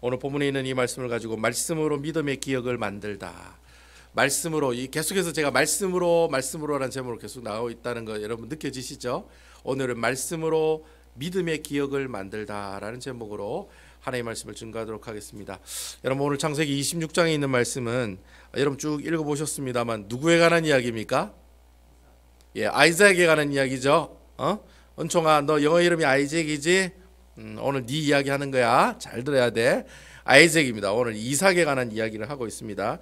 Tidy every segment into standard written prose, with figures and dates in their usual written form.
오늘 본문에 있는 이 말씀을 가지고 말씀으로 믿음의 기억을 만들다. 말씀으로 계속해서 제가 말씀으로라는 제목으로 계속 나오고 있다는 거 여러분 느껴지시죠? 오늘은 말씀으로 믿음의 기억을 만들다라는 제목으로 하나님의 말씀을 증거하도록 하겠습니다. 여러분 오늘 창세기 26장에 있는 말씀은 여러분 쭉 읽어보셨습니다만 누구에 관한 이야기입니까? 아이작에 관한 이야기죠. 은총아, 너 영어 이름이 아이작이지? 오늘 네 이야기 하는 거야. 잘 들어야 돼. 아이작입니다. 오늘 이삭에 관한 이야기를 하고 있습니다.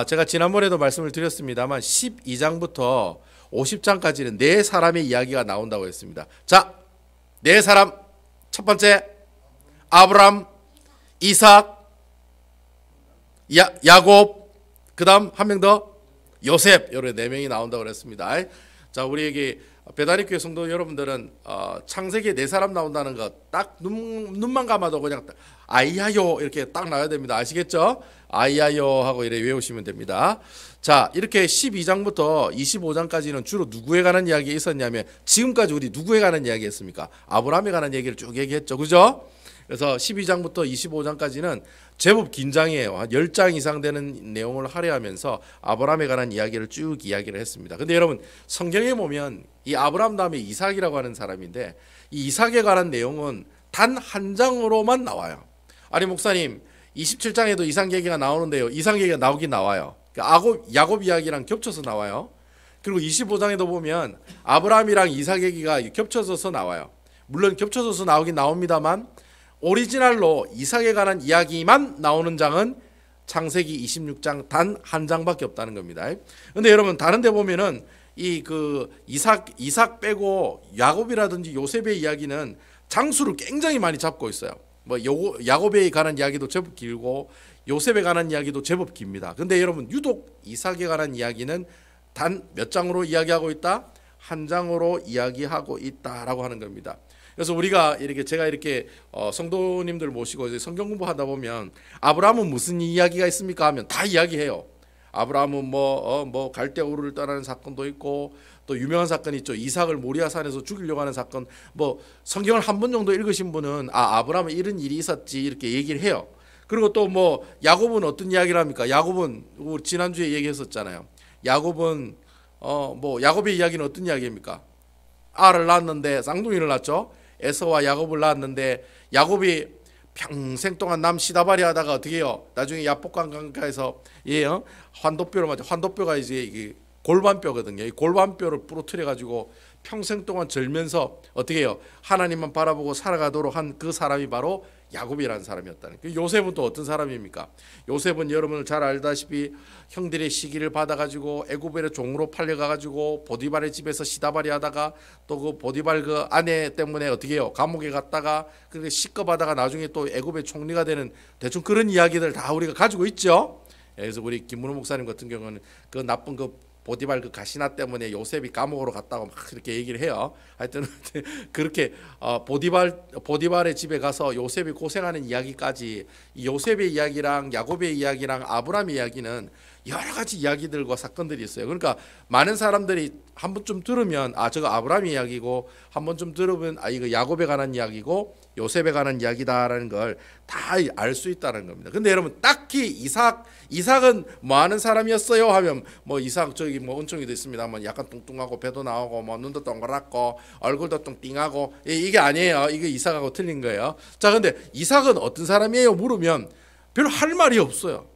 제가 지난번에도 말씀을 드렸습니다만 12장부터 50장까지는 네 사람의 이야기가 나온다고 했습니다. 자, 네 사람. 첫 번째 아브람, 이삭, 야곱, 그 다음 한 명 더 요셉. 이런 네 명이 나온다고 그랬습니다. 자, 우리에게 배다리 교회 성도 여러분들은 창세기에 네 사람 나온다는 거 딱 눈만 감아도 그냥 아이야요 이렇게 딱 나와야 됩니다. 아시겠죠? 아이야요 하고 이렇게 외우시면 됩니다. 자, 이렇게 12장부터 25장까지는 주로 누구에 관한 이야기가 있었냐면 지금까지 우리 누구에 관한 이야기 했습니까? 아브라함에 관한 얘기를 쭉 얘기했죠. 그죠? 그래서 12장부터 25장까지는 제법 긴장이에요. 한 10장 이상 되는 내용을 할애하면서 아브라함에 관한 이야기를 쭉 이야기를 했습니다. 근데 여러분 성경에 보면 이 아브라함 다음에 이삭이라고 하는 사람인데 이 이삭에 관한 내용은 단 한 장으로만 나와요. 아니 목사님 27장에도 이삭 얘기가 나오는데요. 이삭 얘기가 나오긴 나와요. 야곱 이야기랑 겹쳐서 나와요. 그리고 25장에도 보면 아브라함이랑 이삭 얘기가 겹쳐져서 나와요. 물론 겹쳐져서 나오긴 나옵니다만 오리지널로 이삭에 관한 이야기만 나오는 장은 창세기 26장 단 한 장밖에 없다는 겁니다. 근데 여러분 다른 데 보면은 이삭 빼고 야곱이라든지 요셉의 이야기는 장수를 굉장히 많이 잡고 있어요. 야곱에 관한 이야기도 제법 길고 요셉에 관한 이야기도 제법 깁니다. 근데 여러분 유독 이삭에 관한 이야기는 단 몇 장으로 이야기하고 있다? 한 장으로 이야기하고 있다라고 하는 겁니다. 그래서 제가 이렇게 성도님들 모시고 성경 공부하다 보면 아브라함은 무슨 이야기가 있습니까 하면 다 이야기해요. 아브라함은 갈대우르를 떠나는 사건도 있고 또 유명한 사건이 있죠. 이삭을 모리아산에서 죽이려고 하는 사건. 성경을 한 번 정도 읽으신 분은 아브라함은 이런 일이 있었지 이렇게 얘기를 해요. 그리고 또 야곱은 어떤 이야기를 합니까? 야곱은 우리 지난주에 얘기했었잖아요. 야곱은 야곱의 이야기는 어떤 이야기입니까? 알을 낳았는데 쌍둥이를 낳았죠. 에서와 야곱을 낳았는데 야곱이 평생 동안 남 시다바리 하다가 어떻게 해요? 나중에 야복강 강가에서 환도뼈로 맞아. 환도뼈가 이제 골반뼈거든요. 이 골반뼈를 부러뜨려 가지고 평생 동안 절면서 어떻게 해요? 하나님만 바라보고 살아가도록 한 그 사람이 바로 야곱이라는 사람이었다는 거예요. 요셉은 또 어떤 사람입니까? 요셉은 여러분들 잘 알다시피 형들의 시기를 받아가지고 애굽의 종으로 팔려가가지고 보디발의 집에서 시다발이 하다가 또 그 보디발 그 아내 때문에 어떻게 해요? 감옥에 갔다가 그렇게 시급하다가 나중에 또 애굽의 총리가 되는 대충 그런 이야기들 다 우리가 가지고 있죠. 그래서 우리 김문호 목사님 같은 경우는 그 나쁜 보디발 그 가시나 때문에 요셉이 감옥으로 갔다고 막 그렇게 얘기를 해요. 하여튼 그렇게 보디발의 집에 가서 요셉이 고생하는 이야기까지 이 요셉의 이야기랑 야곱의 이야기랑 아브라함의 이야기는 여러 가지 이야기들과 사건들이 있어요. 그러니까 많은 사람들이 한 번쯤 들으면 저거 아브라함의 이야기고 한 번쯤 들으면 이거 야곱에 관한 이야기고 요셉에 관한 이야기다라는 걸 다 알 수 있다는 겁니다. 근데 여러분 딱히 이삭은 뭐 하는 사람이었어요 하면 이삭 저기 은총이도 있습니다만 약간 뚱뚱하고 배도 나오고 눈도 동그랗고 얼굴도 뚱띵하고 이게 아니에요. 이게 이삭하고 틀린 거예요. 자, 근데 이삭은 어떤 사람이에요 물으면 별로 할 말이 없어요.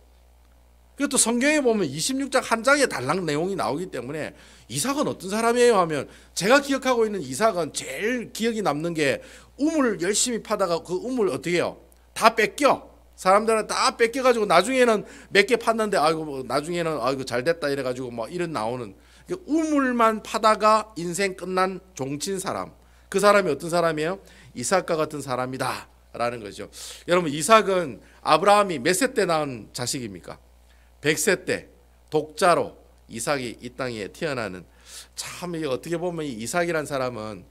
그것도 성경에 보면 26장 한 장에 달랑 내용이 나오기 때문에 이삭은 어떤 사람이에요 하면 제가 기억하고 있는 이삭은 제일 기억이 남는 게 우물 열심히 파다가 그 우물 어떻게 해요? 다 뺏겨. 사람들은 다 뺏겨가지고 나중에는 몇 개 팠는데 나중에는 잘 됐다 이래가지고 이런 나오는 우물만 파다가 인생 끝난 종친 사람. 그 사람이 어떤 사람이에요? 이삭과 같은 사람이다 라는 거죠. 여러분 이삭은 아브라함이 몇 세 때 낳은 자식입니까? 100세 때 독자로 이삭이 이 땅에 태어나는 참 어떻게 보면 이삭이란 사람은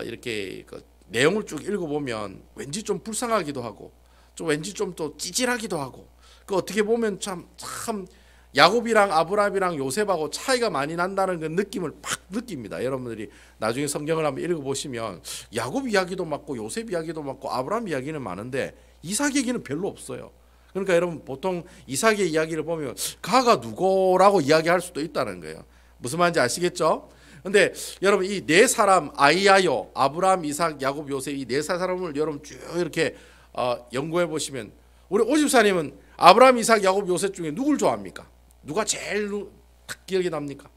이렇게 내용을 쭉 읽어보면 왠지 좀 불쌍하기도 하고 좀 왠지 좀 또 찌질하기도 하고 어떻게 보면 참 야곱이랑 아브라함이랑 요셉하고 차이가 많이 난다는 그 느낌을 팍 느낍니다. 여러분들이 나중에 성경을 한번 읽어보시면 야곱 이야기도 맞고 요셉 이야기도 맞고 아브라함 이야기는 많은데 이삭 얘기는 별로 없어요. 그러니까 여러분 보통 이삭의 이야기를 보면 가가 누구라고 이야기할 수도 있다는 거예요. 무슨 말인지 아시겠죠? 근데 여러분 이 네 사람 아이야요, 아브라함, 이삭, 야곱, 요셉 이 네 사람을 여러분 쭉 이렇게 연구해 보시면 우리 오집사님은 아브라함, 이삭, 야곱, 요셉 중에 누굴 좋아합니까? 누가 제일 딱 기억에 납니까?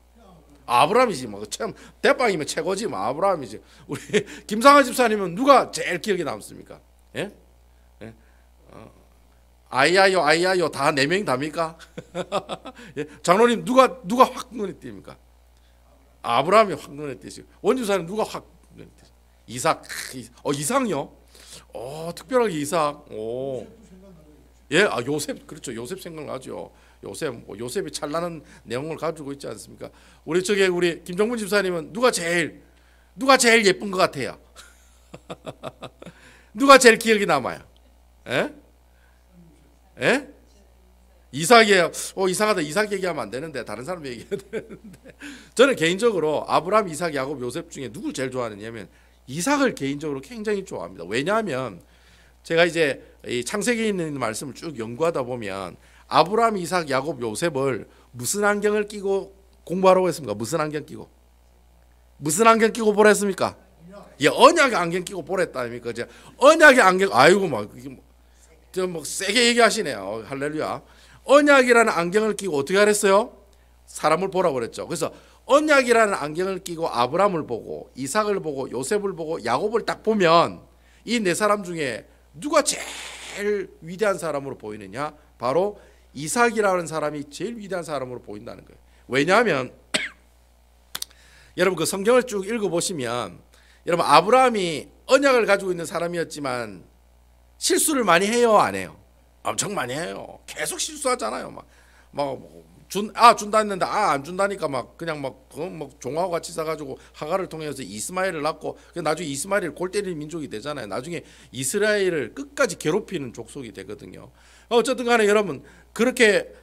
아브라함이지 뭐 참 대빵이면 최고지 뭐 아브라함이지. 우리 김상하 집사님은 누가 제일 기억에 남습니까? 예? 예? 아이야요 아이야요 다 네 명 답니까? 예? 장로님 누가 확 눈에 띕니까? 아브라함이 확 눈에 띄시고 원주사는 누가 확 눈에 띄시고 이삭 이삭요? 특별하게 이삭. 예, 요셉 그렇죠. 요셉 생각나죠. 요셉이 찬란한 내용을 가지고 있지 않습니까? 우리 김정문 집사님은 누가 제일 예쁜 것 같아요? 누가 제일 기억이 남아요? 예? 예? 이삭이에요. 이상하다. 이삭 얘기하면 안 되는데 다른 사람 얘기해야 되는데 저는 개인적으로 아브라함, 이삭, 야곱, 요셉 중에 누굴 제일 좋아하느냐면 이삭을 개인적으로 굉장히 좋아합니다. 왜냐하면 제가 이제 이 창세기에 있는 말씀을 쭉 연구하다 보면 아브라함, 이삭, 야곱, 요셉을 무슨 안경을 끼고 공부하라고 했습니까? 무슨 안경 끼고 보라 했습니까? 예, 언약의 안경 끼고 보랬다 아닙니까? 이제 언약의 안경 아이고 막 뭐 세게 얘기하시네요. 할렐루야. 언약이라는 안경을 끼고 어떻게 하랬어요? 사람을 보라고 그랬죠. 그래서 언약이라는 안경을 끼고 아브라함을 보고 이삭을 보고 요셉을 보고 야곱을 딱 보면 이 네 사람 중에 누가 제일 위대한 사람으로 보이느냐? 바로 이삭이라는 사람이 제일 위대한 사람으로 보인다는 거예요. 왜냐하면 여러분 그 성경을 쭉 읽어보시면 여러분 아브라함이 언약을 가지고 있는 사람이었지만 실수를 많이 해요, 안 해요? 엄청 많이 해요. 계속 실수하잖아요. 준다 했는데 안 준다니까 그냥 종하고 같이 사가지고 하가를 통해서 이스마엘을 낳고 나중에 이스마엘이 골 때리는 민족이 되잖아요. 나중에 이스라엘을 끝까지 괴롭히는 족속이 되거든요. 어쨌든 간에 여러분 그렇게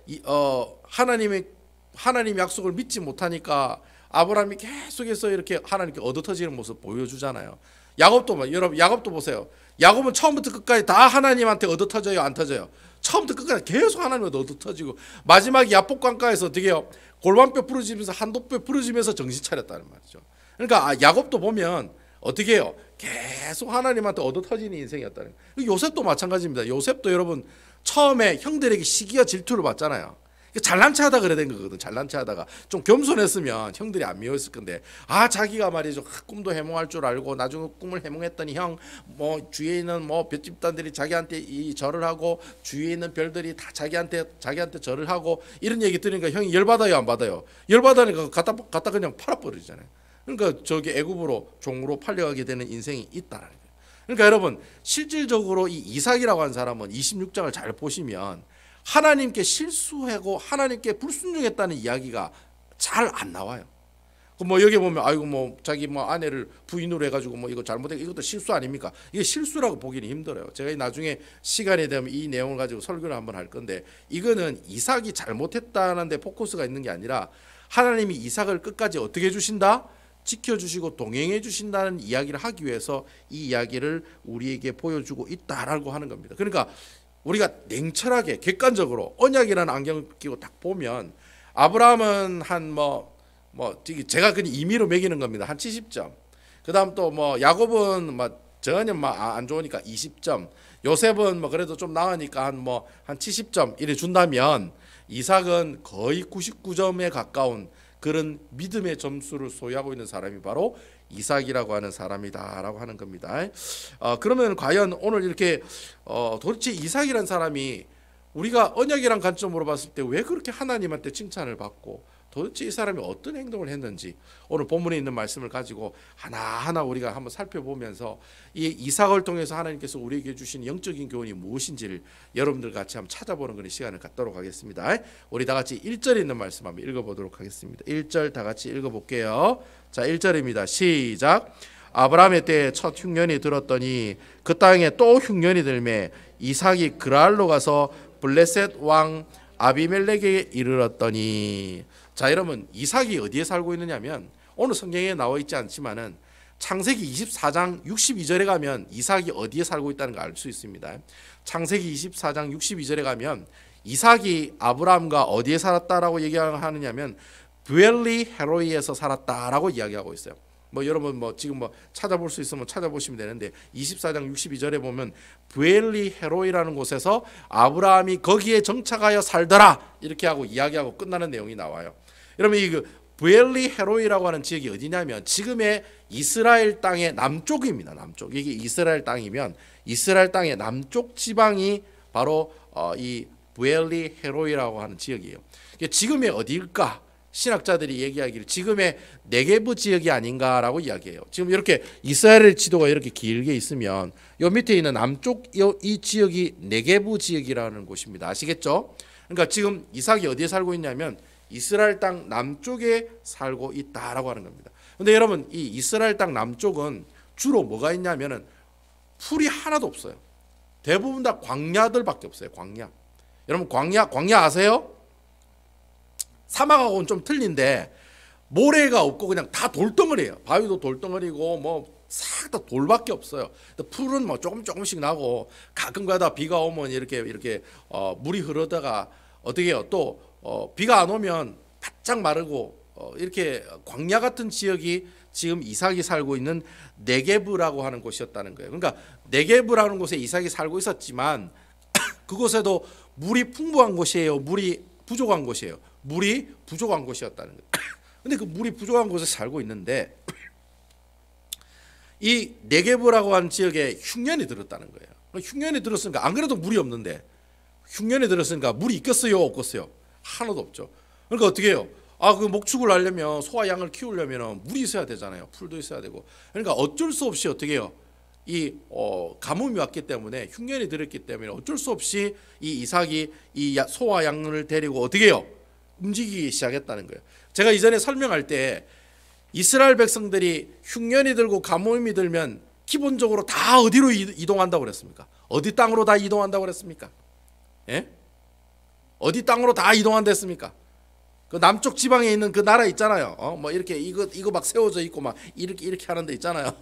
하나님 약속을 믿지 못하니까 아브라함이 계속해서 이렇게 하나님께 얻어터지는 모습 보여주잖아요. 여러분 야곱도 보세요. 야곱은 처음부터 끝까지 다 하나님한테 얻어터져요, 안 터져요? 처음부터 끝까지 계속 하나님한테 얻어터지고 마지막에 야복강가에서 어떻게 해요? 골반뼈 부러지면서 한도뼈 부러지면서 정신 차렸다는 말이죠. 그러니까 야곱도 보면 어떻게 해요? 계속 하나님한테 얻어터지는 인생이었다는 거예요. 요셉도 마찬가지입니다. 요셉도 여러분 처음에 형들에게 시기와 질투를 받잖아요. 잘난 체하다 그래야 된 거거든. 잘난 체하다가 좀 겸손했으면 형들이 안 미웠을 건데 자기가 말이죠 꿈도 해몽할 줄 알고 나중에 꿈을 해몽했더니 형 주위에 있는 별 집단들이 자기한테 이 절을 하고 주위에 있는 별들이 다 자기한테 절을 하고 이런 얘기 들으니까 형이 열받아요, 안 받아요? 열받으니까 갖다 그냥 팔아버리잖아요. 그러니까 저기 애굽으로 종으로 팔려가게 되는 인생이 있다라는 거예요. 그러니까 여러분 실질적으로 이 이삭이라고 하는 사람은 26장을 잘 보시면 하나님께 실수하고 하나님께 불순종했다는 이야기가 잘 안 나와요. 여기 보면 자기 아내를 부인으로 해가지고 이거 잘못해 이것도 실수 아닙니까? 이게 실수라고 보기는 힘들어요. 제가 나중에 시간이 되면 이 내용을 가지고 설교를 한번 할 건데 이거는 이삭이 잘못했다는 데 포커스가 있는 게 아니라 하나님이 이삭을 끝까지 어떻게 해주신다? 지켜주시고 동행해 주신다는 이야기를 하기 위해서 이 이야기를 우리에게 보여주고 있다라고 하는 겁니다. 그러니까 우리가 냉철하게 객관적으로 언약이라는 안경을 끼고 딱 보면 아브라함은 제가 그냥 임의로 매기는 겁니다. 한 70점. 그다음 또 야곱은 전혀 안 좋으니까 20점. 요셉은 그래도 좀 나으니까 한 70점 이래 준다면 이삭은 거의 99점에 가까운 그런 믿음의 점수를 소유하고 있는 사람이 바로 이삭이라고 하는 사람이다라고 하는 겁니다. 그러면 과연 오늘 이렇게 도대체 이삭이라는 사람이 우리가 언약이란 관점으로 봤을 때 왜 그렇게 하나님한테 칭찬을 받고 도대체 이 사람이 어떤 행동을 했는지 오늘 본문에 있는 말씀을 가지고 하나하나 우리가 한번 살펴보면서 이 이삭을 통해서 하나님께서 우리에게 주신 영적인 교훈이 무엇인지를 여러분들 같이 한번 찾아보는 그런 시간을 갖도록 하겠습니다. 우리 다 같이 1절에 있는 말씀 한번 읽어보도록 하겠습니다. 1절 다 같이 읽어볼게요. 자, 1절입니다. 시작. 아브라함의 때에 첫 흉년이 들었더니 그 땅에 또 흉년이 들매 이삭이 그랄로 가서 블레셋 왕 아비멜렉에게 이르렀더니. 자, 여러분 이삭이 어디에 살고 있느냐면 오늘 성경에 나와 있지 않지만은 창세기 24장 62절에 가면 이삭이 어디에 살고 있다는 걸 알 수 있습니다. 창세기 24장 62절에 가면 이삭이 아브라함과 어디에 살았다라고 얘기하느냐면 브엘리 헤로이에서 살았다라고 이야기하고 있어요. 뭐 여러분 뭐 지금 뭐 찾아볼 수 있으면 찾아보시면 되는데 24장 62절에 보면 브엘리 헤로이라는 곳에서 아브라함이 거기에 정착하여 살더라 이렇게 하고 이야기하고 끝나는 내용이 나와요. 여러분 이 브엘리 헤로이라고 하는 지역이 어디냐면 지금의 이스라엘 땅의 남쪽입니다. 남쪽. 이게 이스라엘 땅이면 이스라엘 땅의 남쪽 지방이 바로 이 브엘리 헤로이라고 하는 지역이에요. 지금의 어디일까? 신학자들이 얘기하기를 지금의 네게브 지역이 아닌가라고 이야기해요. 지금 이렇게 이스라엘 지도가 이렇게 길게 있으면 요 밑에 있는 남쪽 이 지역이 네게브 지역이라는 곳입니다. 아시겠죠? 그러니까 지금 이삭이 어디에 살고 있냐면 이스라엘 땅 남쪽에 살고 있다라고 하는 겁니다. 근데 여러분 이 이스라엘 땅 남쪽은 주로 뭐가 있냐면은 풀이 하나도 없어요. 대부분 다 광야들밖에 없어요. 광야. 여러분 광야 아세요? 사막하고는 좀 틀린데 모래가 없고 그냥 다 돌덩어리예요. 바위도 돌덩어리고 뭐 싹 다 돌밖에 없어요. 풀은 뭐 조금씩 나고 가끔가다 비가 오면 이렇게 물이 흐르다가 어떻게 해요? 또 비가 안 오면 바짝 마르고 이렇게 광야 같은 지역이 지금 이삭이 살고 있는 네게브라고 하는 곳이었다는 거예요. 그러니까 네게브라는 곳에 이삭이 살고 있었지만 그곳에도 물이 풍부한 곳이에요. 물이 부족한 곳이에요. 물이 부족한 곳이었다는 거예요. 근데 그 물이 부족한 곳에 살고 있는데 이 네게브라고 하는 지역에 흉년이 들었다는 거예요. 흉년이 들었으니까 안 그래도 물이 없는데 흉년이 들었으니까 물이 있겠어요? 없겠어요? 하나도 없죠. 그러니까 어떻게 해요? 그 목축을 하려면 소와 양을 키우려면 물이 있어야 되잖아요. 풀도 있어야 되고. 그러니까 어쩔 수 없이 어떻게 해요? 이 가뭄이 왔기 때문에 흉년이 들었기 때문에 어쩔 수 없이 이 이삭이 이 소와 양을 데리고 어떻게 해요? 움직이기 시작했다는 거예요. 제가 이전에 설명할 때 이스라엘 백성들이 흉년이 들고 가뭄이 들면 기본적으로 다 어디로 이동한다고 그랬습니까? 어디 땅으로 다 이동한다고 그랬습니까? 예? 어디 땅으로 다 이동한댔습니까? 그 남쪽 지방에 있는 그 나라 있잖아요. 뭐 이렇게 이거 막 세워져 있고 막 이렇게 하는 데 있잖아요.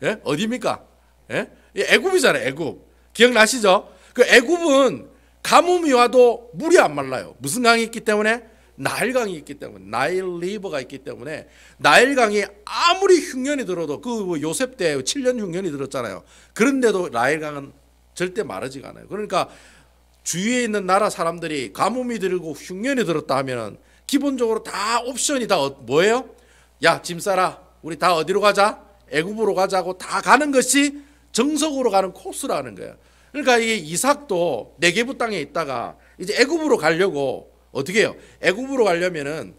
예? 어디입니까? 예? 애굽이잖아요. 애굽. 기억나시죠? 그 애굽은 가뭄이 와도 물이 안 말라요. 무슨 강이 있기 때문에? 나일강이 있기 때문에, 나일 리버가 있기 때문에 나일강이 아무리 흉년이 들어도 그 요셉 때 7년 흉년이 들었잖아요. 그런데도 나일강은 절대 마르지가 않아요. 그러니까 주위에 있는 나라 사람들이 가뭄이 들고 흉년이 들었다 하면은 기본적으로 다 옵션이 다 뭐예요? 야, 짐 싸라. 우리 다 어디로 가자? 애굽으로 가자고 다 가는 것이 정석으로 가는 코스라는 거예요. 그러니까 이게 이삭도 네게브 땅에 있다가 이제 애굽으로 가려고 어떻게 해요? 애굽으로 가려면은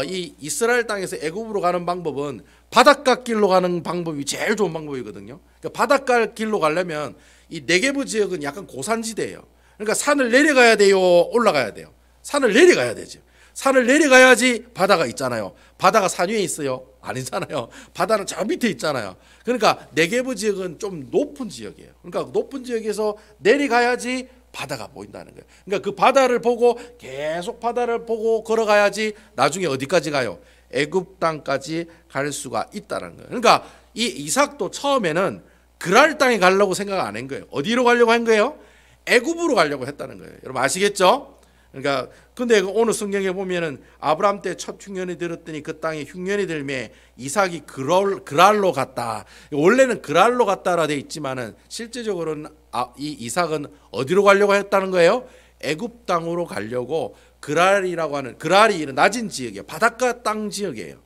이 이스라엘 땅에서 애굽으로 가는 방법은 바닷가 길로 가는 방법이 제일 좋은 방법이거든요. 그러니까 바닷가 길로 가려면 이 네게브 지역은 약간 고산지대예요. 그러니까 산을 내려가야 돼요, 올라가야 돼요. 산을 내려가야 되죠. 산을 내려가야지 바다가 있잖아요. 바다가 산 위에 있어요? 아니잖아요. 바다는 저 밑에 있잖아요. 그러니까 네게브 지역은 좀 높은 지역이에요. 그러니까 높은 지역에서 내려가야지 바다가 보인다는 거예요. 그러니까 그 바다를 보고 계속 바다를 보고 걸어가야지 나중에 어디까지 가요? 애굽 땅까지 갈 수가 있다는 거예요. 그러니까 이 이삭도 처음에는 그랄 땅에 가려고 생각 안 한 거예요. 어디로 가려고 한 거예요? 애굽으로 가려고 했다는 거예요. 여러분 아시겠죠? 그러니까 근데 오늘 성경에 보면은 아브라함 때 첫 흉년이 들었더니 그 땅에 흉년이 들매 이삭이 그랄로 갔다. 원래는 그랄로 갔다라 돼 있지만은 실제적으로는 이 이삭은 어디로 가려고 했다는 거예요? 애굽 땅으로 가려고 그랄이라고 하는 그랄이 낮은 지역이에요. 바닷가 땅 지역이에요.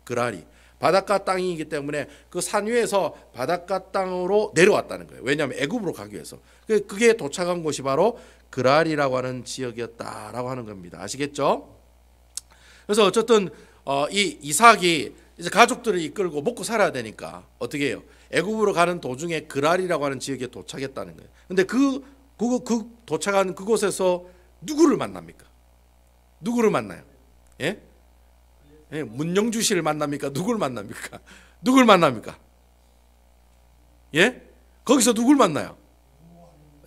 그랄이 바닷가 땅이기 때문에 그 산 위에서 바닷가 땅으로 내려왔다는 거예요. 왜냐하면 애굽으로 가기 위해서. 그게 도착한 곳이 바로 그랄이라고 하는 지역이었다라고 하는 겁니다. 아시겠죠? 그래서 어쨌든 이 이삭이 이제 가족들을 이끌고 먹고 살아야 되니까 어떻게 해요? 애굽으로 가는 도중에 그랄이라고 하는 지역에 도착했다는 거예요. 근데 그 도착한 그곳에서 누구를 만납니까? 누구를 만나요? 예? 예, 문영주 씨를 만납니까? 누구를 만납니까? 누구를 만납니까? 예? 거기서 누구를 만나요?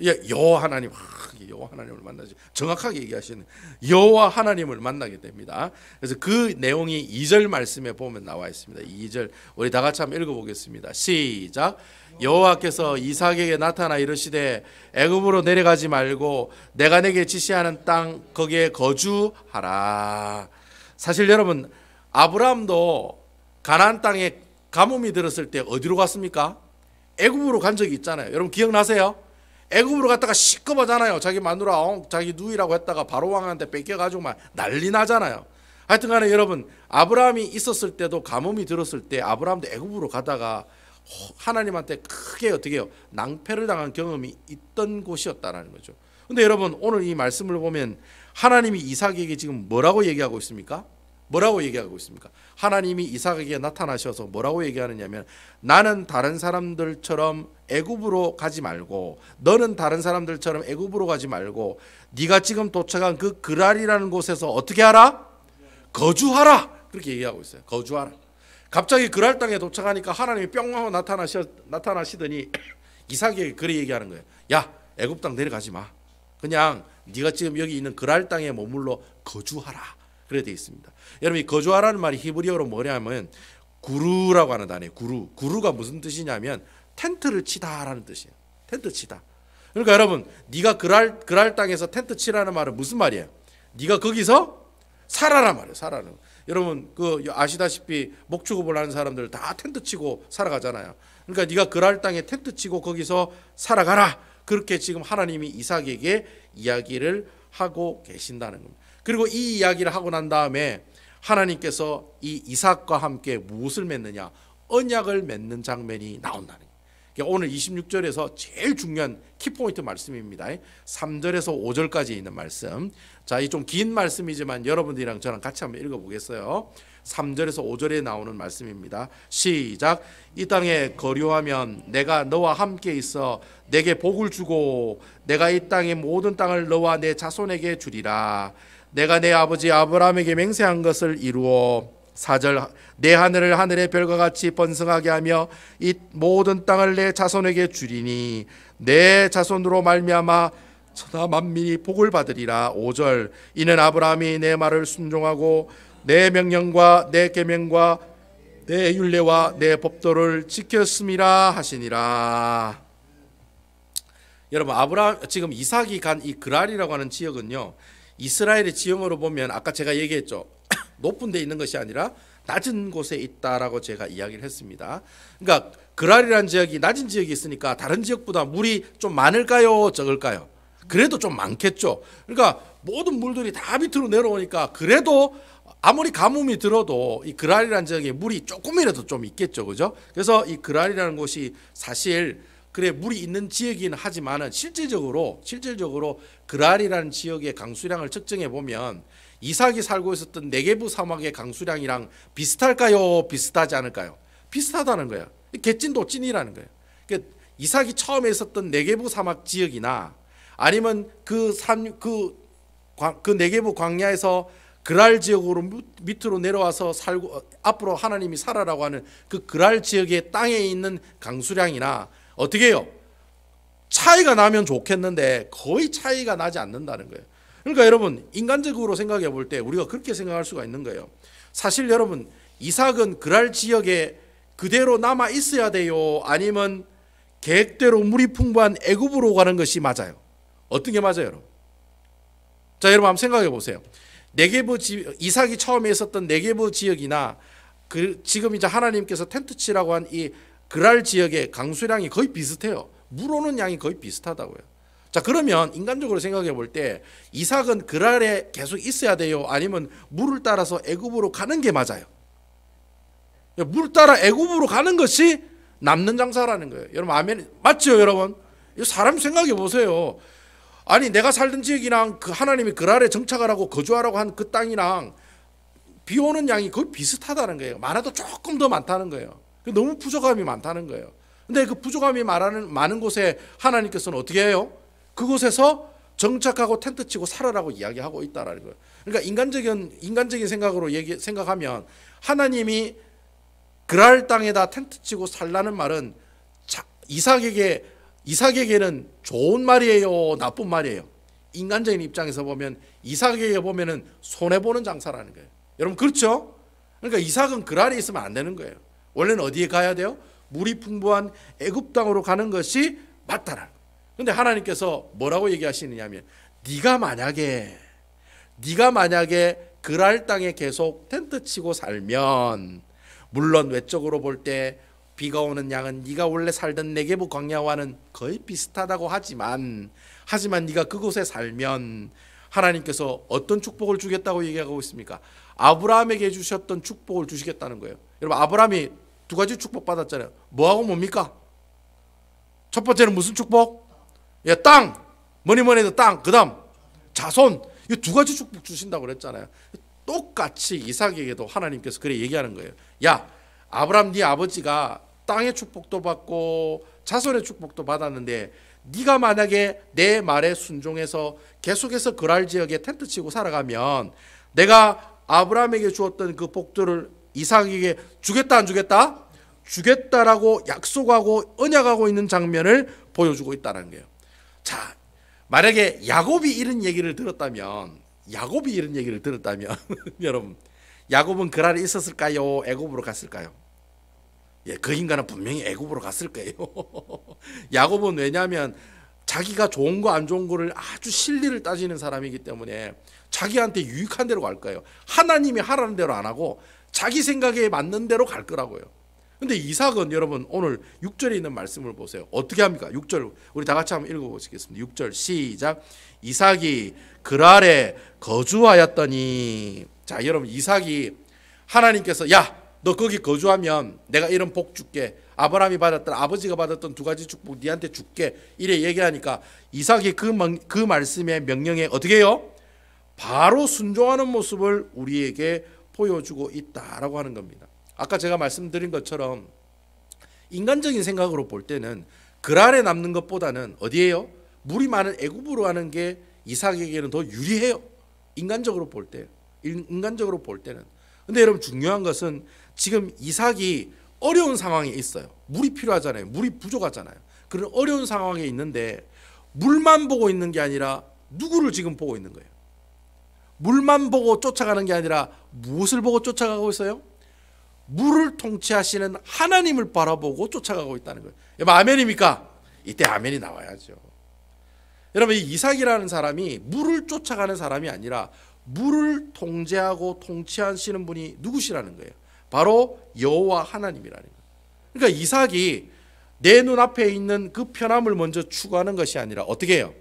예, 여호와 하나님. 여호와 하나님을 만나지. 정확하게 얘기하시는 여호와 하나님을 만나게 됩니다. 그래서 그 내용이 2절 말씀에 보면 나와 있습니다. 2절 우리 다 같이 한번 읽어보겠습니다. 시작. 여호와께서 이삭에게 나타나 이르시되 애굽으로 내려가지 말고 내가 내게 지시하는 땅 거기에 거주하라. 사실 여러분 아브라함도 가나안 땅에 가뭄이 들었을 때 어디로 갔습니까? 애굽으로 간 적이 있잖아요. 여러분 기억나세요? 애굽으로 갔다가 시끄러워잖아요. 자기 마누라 자기 누이라고 했다가 바로 왕한테 뺏겨가지고 막 난리 나잖아요. 하여튼간에 여러분 아브라함이 있었을 때도 가뭄이 들었을 때 아브라함도 애굽으로 가다가 하나님한테 크게 어떻게 해요? 낭패를 당한 경험이 있던 곳이었다는 거죠. 근데 여러분 오늘 이 말씀을 보면 하나님이 이삭에게 지금 뭐라고 얘기하고 있습니까? 뭐라고 얘기하고 있습니까? 하나님이 이삭에게 나타나셔서 뭐라고 얘기하느냐면 나는 다른 사람들처럼 애굽으로 가지 말고 너는 다른 사람들처럼 애굽으로 가지 말고 네가 지금 도착한 그 그랄이라는 곳에서 어떻게 하라? 거주하라. 그렇게 얘기하고 있어요. 거주하라. 갑자기 그랄 땅에 도착하니까 하나님이 뿅 하고 나타나시더니 이삭에게 그렇게 얘기하는 거예요. 야 애굽 땅 내려가지 마. 그냥 네가 지금 여기 있는 그랄 땅에 머물러 거주하라. 그래 되어 있습니다. 여러분 이 거주하라는 말이 히브리어로 뭐냐면 구루라고 하는 단어예요. 구루가 무슨 뜻이냐면 텐트를 치다라는 뜻이에요. 텐트 치다. 그러니까 여러분 네가 그랄 땅에서 텐트 치라는 말은 무슨 말이에요? 네가 거기서 살아란 말이에요. 살아는. 여러분 그 아시다시피 목축업을 하는 사람들 다 텐트 치고 살아가잖아요. 그러니까 네가 그랄 땅에 텐트 치고 거기서 살아가라. 그렇게 지금 하나님이 이삭에게 이야기를 하고 계신다는 겁니다. 그리고 이 이야기를 하고 난 다음에 하나님께서 이 이삭과 함께 무엇을 맺느냐? 언약을 맺는 장면이 나온다는 거예요. 그러니까 오늘 26절에서 제일 중요한 키포인트 말씀입니다. 3절에서 5절까지 있는 말씀. 자, 이 좀 긴 말씀이지만 여러분들이랑 저랑 같이 한번 읽어보겠어요. 3절에서 5절에 나오는 말씀입니다. 시작. 이 땅에 거류하면 내가 너와 함께 있어 내게 복을 주고 내가 이 땅의 모든 땅을 너와 내 자손에게 주리라. 내가 내 아버지 아브라함에게 맹세한 것을 이루어 4절 내 하늘을 하늘의 별과 같이 번성하게 하며 이 모든 땅을 내 자손에게 주리니 내 자손으로 말미암아 천하 만민이 복을 받으리라. 5절 이는 아브라함이 내 말을 순종하고 내 명령과 내 계명과 내 율례와 내 법도를 지켰음이라 하시니라. 여러분 아브라함 지금 이삭이 간 이 그랄이라고 하는 지역은요 이스라엘의 지형으로 보면 아까 제가 얘기했죠. 높은 데 있는 것이 아니라 낮은 곳에 있다라고 제가 이야기를 했습니다. 그러니까 그랄이라는 지역이 낮은 지역이 있으니까 다른 지역보다 물이 좀 많을까요? 적을까요? 그래도 좀 많겠죠. 그러니까 모든 물들이 다 밑으로 내려오니까 그래도 아무리 가뭄이 들어도 이 그랄이라는 지역에 물이 조금이라도 좀 있겠죠. 그죠? 그래서 이 그랄이라는 곳이 사실 그래 물이 있는 지역이긴 하지만은 실질적으로 그랄이라는 지역의 강수량을 측정해 보면 이삭이 살고 있었던 네게부 사막의 강수량이랑 비슷할까요? 비슷하지 않을까요? 비슷하다는 거예요. 개찐도 찐이라는 거예요. 그러니까 이삭이 처음에 있었던 네게부 사막 지역이나 아니면 그 네게부 광야에서 그랄 지역으로 밑으로 내려와서 살고 앞으로 하나님이 살아라고 하는 그 그랄 지역의 땅에 있는 강수량이나 어떻게 해요? 차이가 나면 좋겠는데 거의 차이가 나지 않는다는 거예요. 그러니까 여러분 인간적으로 생각해 볼 때 우리가 그렇게 생각할 수가 있는 거예요. 사실 여러분 이삭은 그랄 지역에 그대로 남아 있어야 돼요? 아니면 계획대로 물이 풍부한 애굽으로 가는 것이 맞아요? 어떤 게 맞아요, 여러분? 자, 여러분 한번 생각해 보세요. 이삭이 처음에 있었던 네게부 지역이나 지금 이제 하나님께서 텐트 치라고 한 이 그랄 지역의 강수량이 거의 비슷해요. 물 오는 양이 거의 비슷하다고요. 자, 그러면 인간적으로 생각해 볼 때 이삭은 그랄에 계속 있어야 돼요? 아니면 물을 따라서 애굽으로 가는 게 맞아요? 물 따라 애굽으로 가는 것이 남는 장사라는 거예요. 여러분 아멘 맞죠, 여러분? 사람 생각해 보세요. 아니 내가 살던 지역이랑 그 하나님이 그랄에 정착하라고 거주하라고 한 그 땅이랑 비 오는 양이 거의 비슷하다는 거예요. 많아도 조금 더 많다는 거예요. 너무 부족함이 많다는 거예요. 근데 그 부족함이 많은 곳에 하나님께서는 어떻게 해요? 그곳에서 정착하고 텐트 치고 살아라고 이야기하고 있다라는 거예요. 그러니까 인간적인 생각으로 생각하면 하나님이 그랄 땅에다 텐트 치고 살라는 말은 이삭에게는 좋은 말이에요, 나쁜 말이에요? 인간적인 입장에서 보면 이삭에게 보면은 손해 보는 장사라는 거예요. 여러분 그렇죠? 그러니까 이삭은 그랄에 있으면 안 되는 거예요. 원래는 어디에 가야 돼요? 물이 풍부한 애굽 땅으로 가는 것이 맞다라는 거예요. 근데 하나님께서 뭐라고 얘기하시느냐면 네가 만약에 그랄 땅에 계속 텐트 치고 살면, 물론 외적으로 볼 때 비가 오는 양은 네가 원래 살던 네게부 광야와는 거의 비슷하다고 하지만 네가 그곳에 살면 하나님께서 어떤 축복을 주겠다고 얘기하고 있습니까? 아브라함에게 주셨던 축복을 주시겠다는 거예요. 여러분 아브라함이 두 가지 축복 받았잖아요. 뭐하고 뭡니까? 첫 번째는 무슨 축복? 땅, 뭐니 해도 땅. 그 다음 자손. 이 두 가지 축복 주신다고 그랬잖아요. 똑같이 이삭에게도 하나님께서 그래 얘기하는 거예요. 야, 아브라함 네 아버지가 땅의 축복도 받고 자손의 축복도 받았는데 네가 만약에 내 말에 순종해서 계속해서 그랄 지역에 텐트 치고 살아가면 내가 아브라함에게 주었던 그 복들을 이삭에게 주겠다 안 주겠다? 주겠다라고 약속하고 언약하고 있는 장면을 보여주고 있다는 거예요. 자, 만약에 야곱이 이런 얘기를 들었다면 여러분 야곱은 그랄에 있었을까요? 애굽으로 갔을까요? 그 인간은 분명히 애굽으로 갔을 거예요. 야곱은 왜냐하면 자기가 좋은 거 안 좋은 거를 아주 실리를 따지는 사람이기 때문에 자기한테 유익한 대로 갈 거예요. 하나님이 하라는 대로 안 하고 자기 생각에 맞는 대로 갈 거라고요. 근데 이삭은 여러분 오늘 6절에 있는 말씀을 보세요. 어떻게 합니까? 6절 우리 다 같이 한번 읽어보시겠습니다. 6절 시작. 이삭이 그랄에 거주하였더니, 자 여러분 이삭이 하나님께서 야 너 거기 거주하면 내가 이런 복 줄게. 아브라함이 받았던 아버지가 받았던 두 가지 축복 니한테 줄게. 이래 얘기하니까 이삭이 그 말씀의 명령에 어떻게 해요? 바로 순종하는 모습을 우리에게 보여주고 있다라고 하는 겁니다. 아까 제가 말씀드린 것처럼 인간적인 생각으로 볼 때는 그랄에 남는 것보다는 어디에요? 물이 많은 애굽으로 가는 게 이삭에게는 더 유리해요. 인간적으로 볼 때는. 근데 여러분 중요한 것은 지금 이삭이 어려운 상황에 있어요. 물이 필요하잖아요. 물이 부족하잖아요. 그런 어려운 상황에 있는데 물만 보고 있는 게 아니라 누구를 지금 보고 있는 거예요? 물만 보고 쫓아가는 게 아니라 무엇을 보고 쫓아가고 있어요? 물을 통치하시는 하나님을 바라보고 쫓아가고 있다는 거예요. 여러분 아멘입니까? 이때 아멘이 나와야죠. 여러분 이 이삭이라는 사람이 물을 쫓아가는 사람이 아니라 물을 통제하고 통치하시는 분이 누구시라는 거예요? 바로 여호와 하나님이라는 거예요. 그러니까 이삭이 내 눈앞에 있는 그 편함을 먼저 추구하는 것이 아니라 어떻게 해요?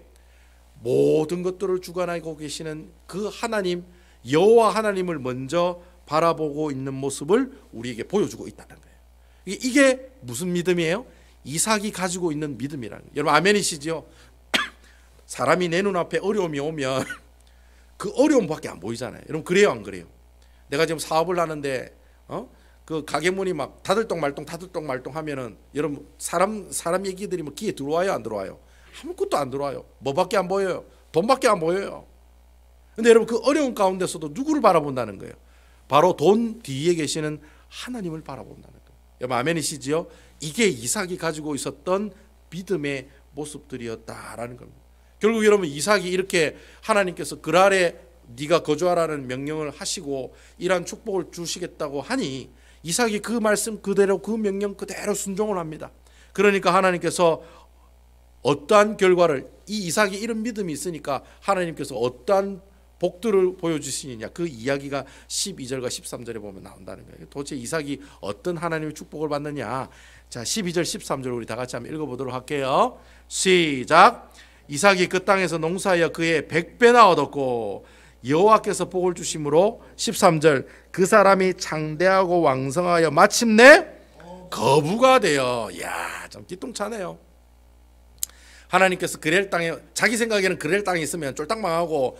모든 것들을 주관하고 계시는 그 하나님 여호와 하나님을 먼저 바라보고 있는 모습을 우리에게 보여주고 있다는 거예요. 이게 무슨 믿음이에요? 이삭이 가지고 있는 믿음이라는 거예요. 여러분 아멘이시죠? 사람이 내 눈앞에 어려움이 오면 그 어려움밖에 안 보이잖아요. 여러분 그래요 안 그래요? 내가 지금 사업을 하는데 그 가게 문이 막 다들똥 말똥 하면은 여러분 사람 얘기들이 뭐 귀에 들어와요 안 들어와요? 아무것도 안 들어와요. 뭐밖에 안 보여요? 돈밖에 안 보여요. 근데 여러분 그 어려운 가운데서도 누구를 바라본다는 거예요? 바로 돈 뒤에 계시는 하나님을 바라본다는 거예요. 여러분 아멘이시지요? 이게 이삭이 가지고 있었던 믿음의 모습들이었다라는 겁니다. 결국 여러분 이삭이 이렇게 하나님께서 그랄에 네가 거주하라는 명령을 하시고 이러한 축복을 주시겠다고 하니 이삭이 그 말씀 그대로 그 명령 그대로 순종을 합니다. 그러니까 하나님께서 어떠한 결과를 이 이삭이 이런 믿음이 있으니까 하나님께서 어떠한 복들을 보여주시느냐 그 이야기가 12절과 13절에 보면 나온다는 거예요. 도대체 이삭이 어떤 하나님의 축복을 받느냐. 자 12절 13절 우리 다 같이 한번 읽어보도록 할게요. 시작. 이삭이 그 땅에서 농사하여 그의 100배나 얻었고 여호와께서 복을 주심으로 13절 그 사람이 창대하고 왕성하여 마침내 거부가 되어. 이야 좀 기똥차네요. 하나님께서 그렐 땅에 자기 생각에는 그렐 땅에 있으면 쫄딱 망하고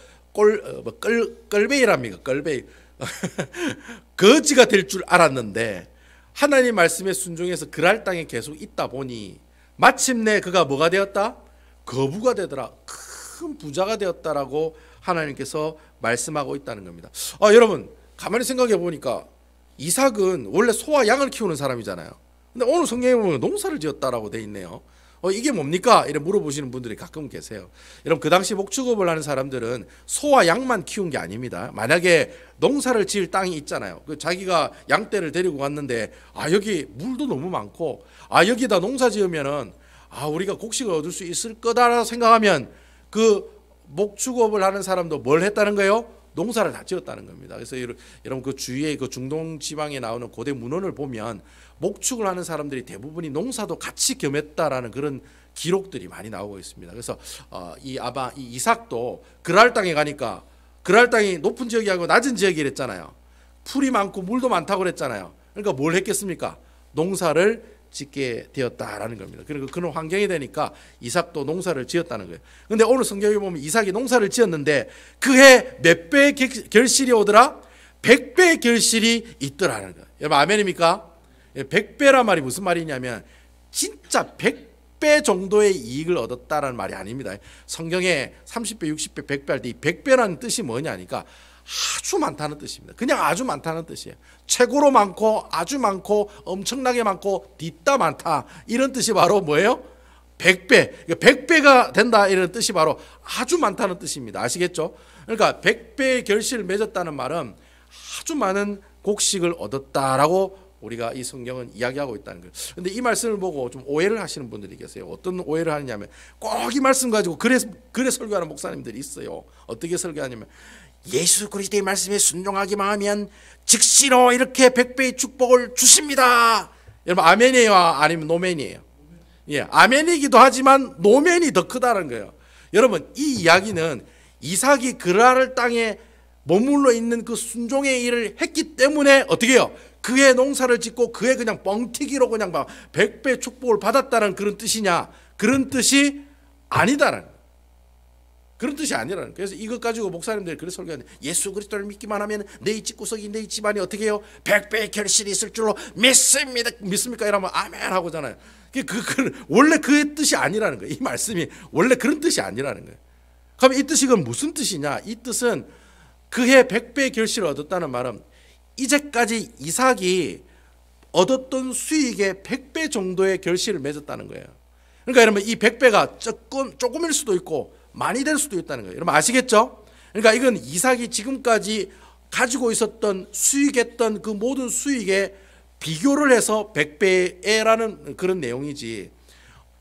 껄베이랍니까? 껄베이 거지가 될 줄 알았는데 하나님 말씀에 순종해서 그랄 땅에 계속 있다 보니 마침내 그가 뭐가 되었다? 거부가 되더라. 큰 부자가 되었다라고 하나님께서 말씀하고 있다는 겁니다. 여러분 가만히 생각해 보니까 이삭은 원래 소와 양을 키우는 사람이잖아요. 근데 오늘 성경에 보면 농사를 지었다라고 돼 있네요. 이게 뭡니까? 이래 물어보시는 분들이 가끔 계세요. 여러분 그 당시 목축업을 하는 사람들은 소와 양만 키운 게 아닙니다. 만약에 농사를 지을 땅이 있잖아요. 그 자기가 양떼를 데리고 갔는데 여기 물도 너무 많고 여기다 농사 지으면은 우리가 곡식을 얻을 수 있을 거다라고 생각하면 그 목축업을 하는 사람도 뭘 했다는 거예요? 농사를 다 지었다는 겁니다. 그래서 여러분 그 주위에 그 중동 지방에 나오는 고대 문헌을 보면 목축을 하는 사람들이 대부분이 농사도 같이 겸했다라는 그런 기록들이 많이 나오고 있습니다. 그래서 이 이삭도 그랄 땅에 가니까 그랄 땅이 높은 지역이하고 낮은 지역이랬잖아요. 풀이 많고 물도 많다고 그랬잖아요. 그러니까 뭘 했겠습니까? 농사를 짓게 되었다라는 겁니다. 그리고 그런 환경이 되니까 이삭도 농사를 지었다는 거예요. 그런데 오늘 성경에 보면 이삭이 농사를 지었는데 그해 몇 배의 결실이 오더라? 100배의 결실이 있더라는 거예요. 여러분 아멘입니까? 100배란 말이 무슨 말이냐면 진짜 100배 정도의 이익을 얻었다라는 말이 아닙니다. 성경에 30배, 60배, 100배 할 때 이 100배라는 뜻이 뭐냐니까 아주 많다는 뜻입니다. 그냥 아주 많다는 뜻이에요. 최고로 많고 아주 많고 엄청나게 많고 뒤따 많다 이런 뜻이 바로 뭐예요? 100배. 100배가 된다 이런 뜻이 바로 아주 많다는 뜻입니다. 아시겠죠? 그러니까 100배의 결실을 맺었다는 말은 아주 많은 곡식을 얻었다라고 우리가 이 성경은 이야기하고 있다는 거예요. 그런데 이 말씀을 보고 좀 오해를 하시는 분들이 계세요. 어떤 오해를 하느냐면 꼭 이 말씀 가지고 그래 설교하는 목사님들이 있어요. 어떻게 설교하냐면 예수 그리스도의 말씀에 순종하기만 하면 즉시로 이렇게 100배의 축복을 주십니다. 여러분 아멘이에요? 아니면 노멘이에요? 예, 아멘이기도 하지만 노멘이 더 크다는 거예요. 여러분 이 이야기는 이삭이 그랄 땅에 머물러 있는 그 순종의 일을 했기 때문에 어떻게 해요? 그의 농사를 짓고 그의 그냥 뻥튀기로 그냥 막 100배 축복을 받았다는 그런 뜻이냐? 그런 뜻이 아니다라는 거예요. 그런 뜻이 아니라는 거예요. 그래서 이것 가지고 목사님들이 그래서 설교하는데 예수 그리스도를 믿기만 하면 내 집구석이 내 집안이 어떻게 해요? 100배의 결실이 있을 줄로 믿습니다. 믿습니까? 이러면 아멘 하고잖아요. 원래 그 뜻이 아니라는 거예요. 이 말씀이 원래 그런 뜻이 아니라는 거예요. 그럼 이 뜻이 그럼 무슨 뜻이냐? 이 뜻은 그해 100배의 결실을 얻었다는 말은 이제까지 이삭이 얻었던 수익의 100배 정도의 결실을 맺었다는 거예요. 그러니까 여러분 이 100배가 조금일 수도 있고 많이 될 수도 있다는 거예요. 여러분 아시겠죠? 그러니까 이건 이삭이 지금까지 가지고 있었던 수익했던 그 모든 수익에 비교를 해서 100배라는 그런 내용이지.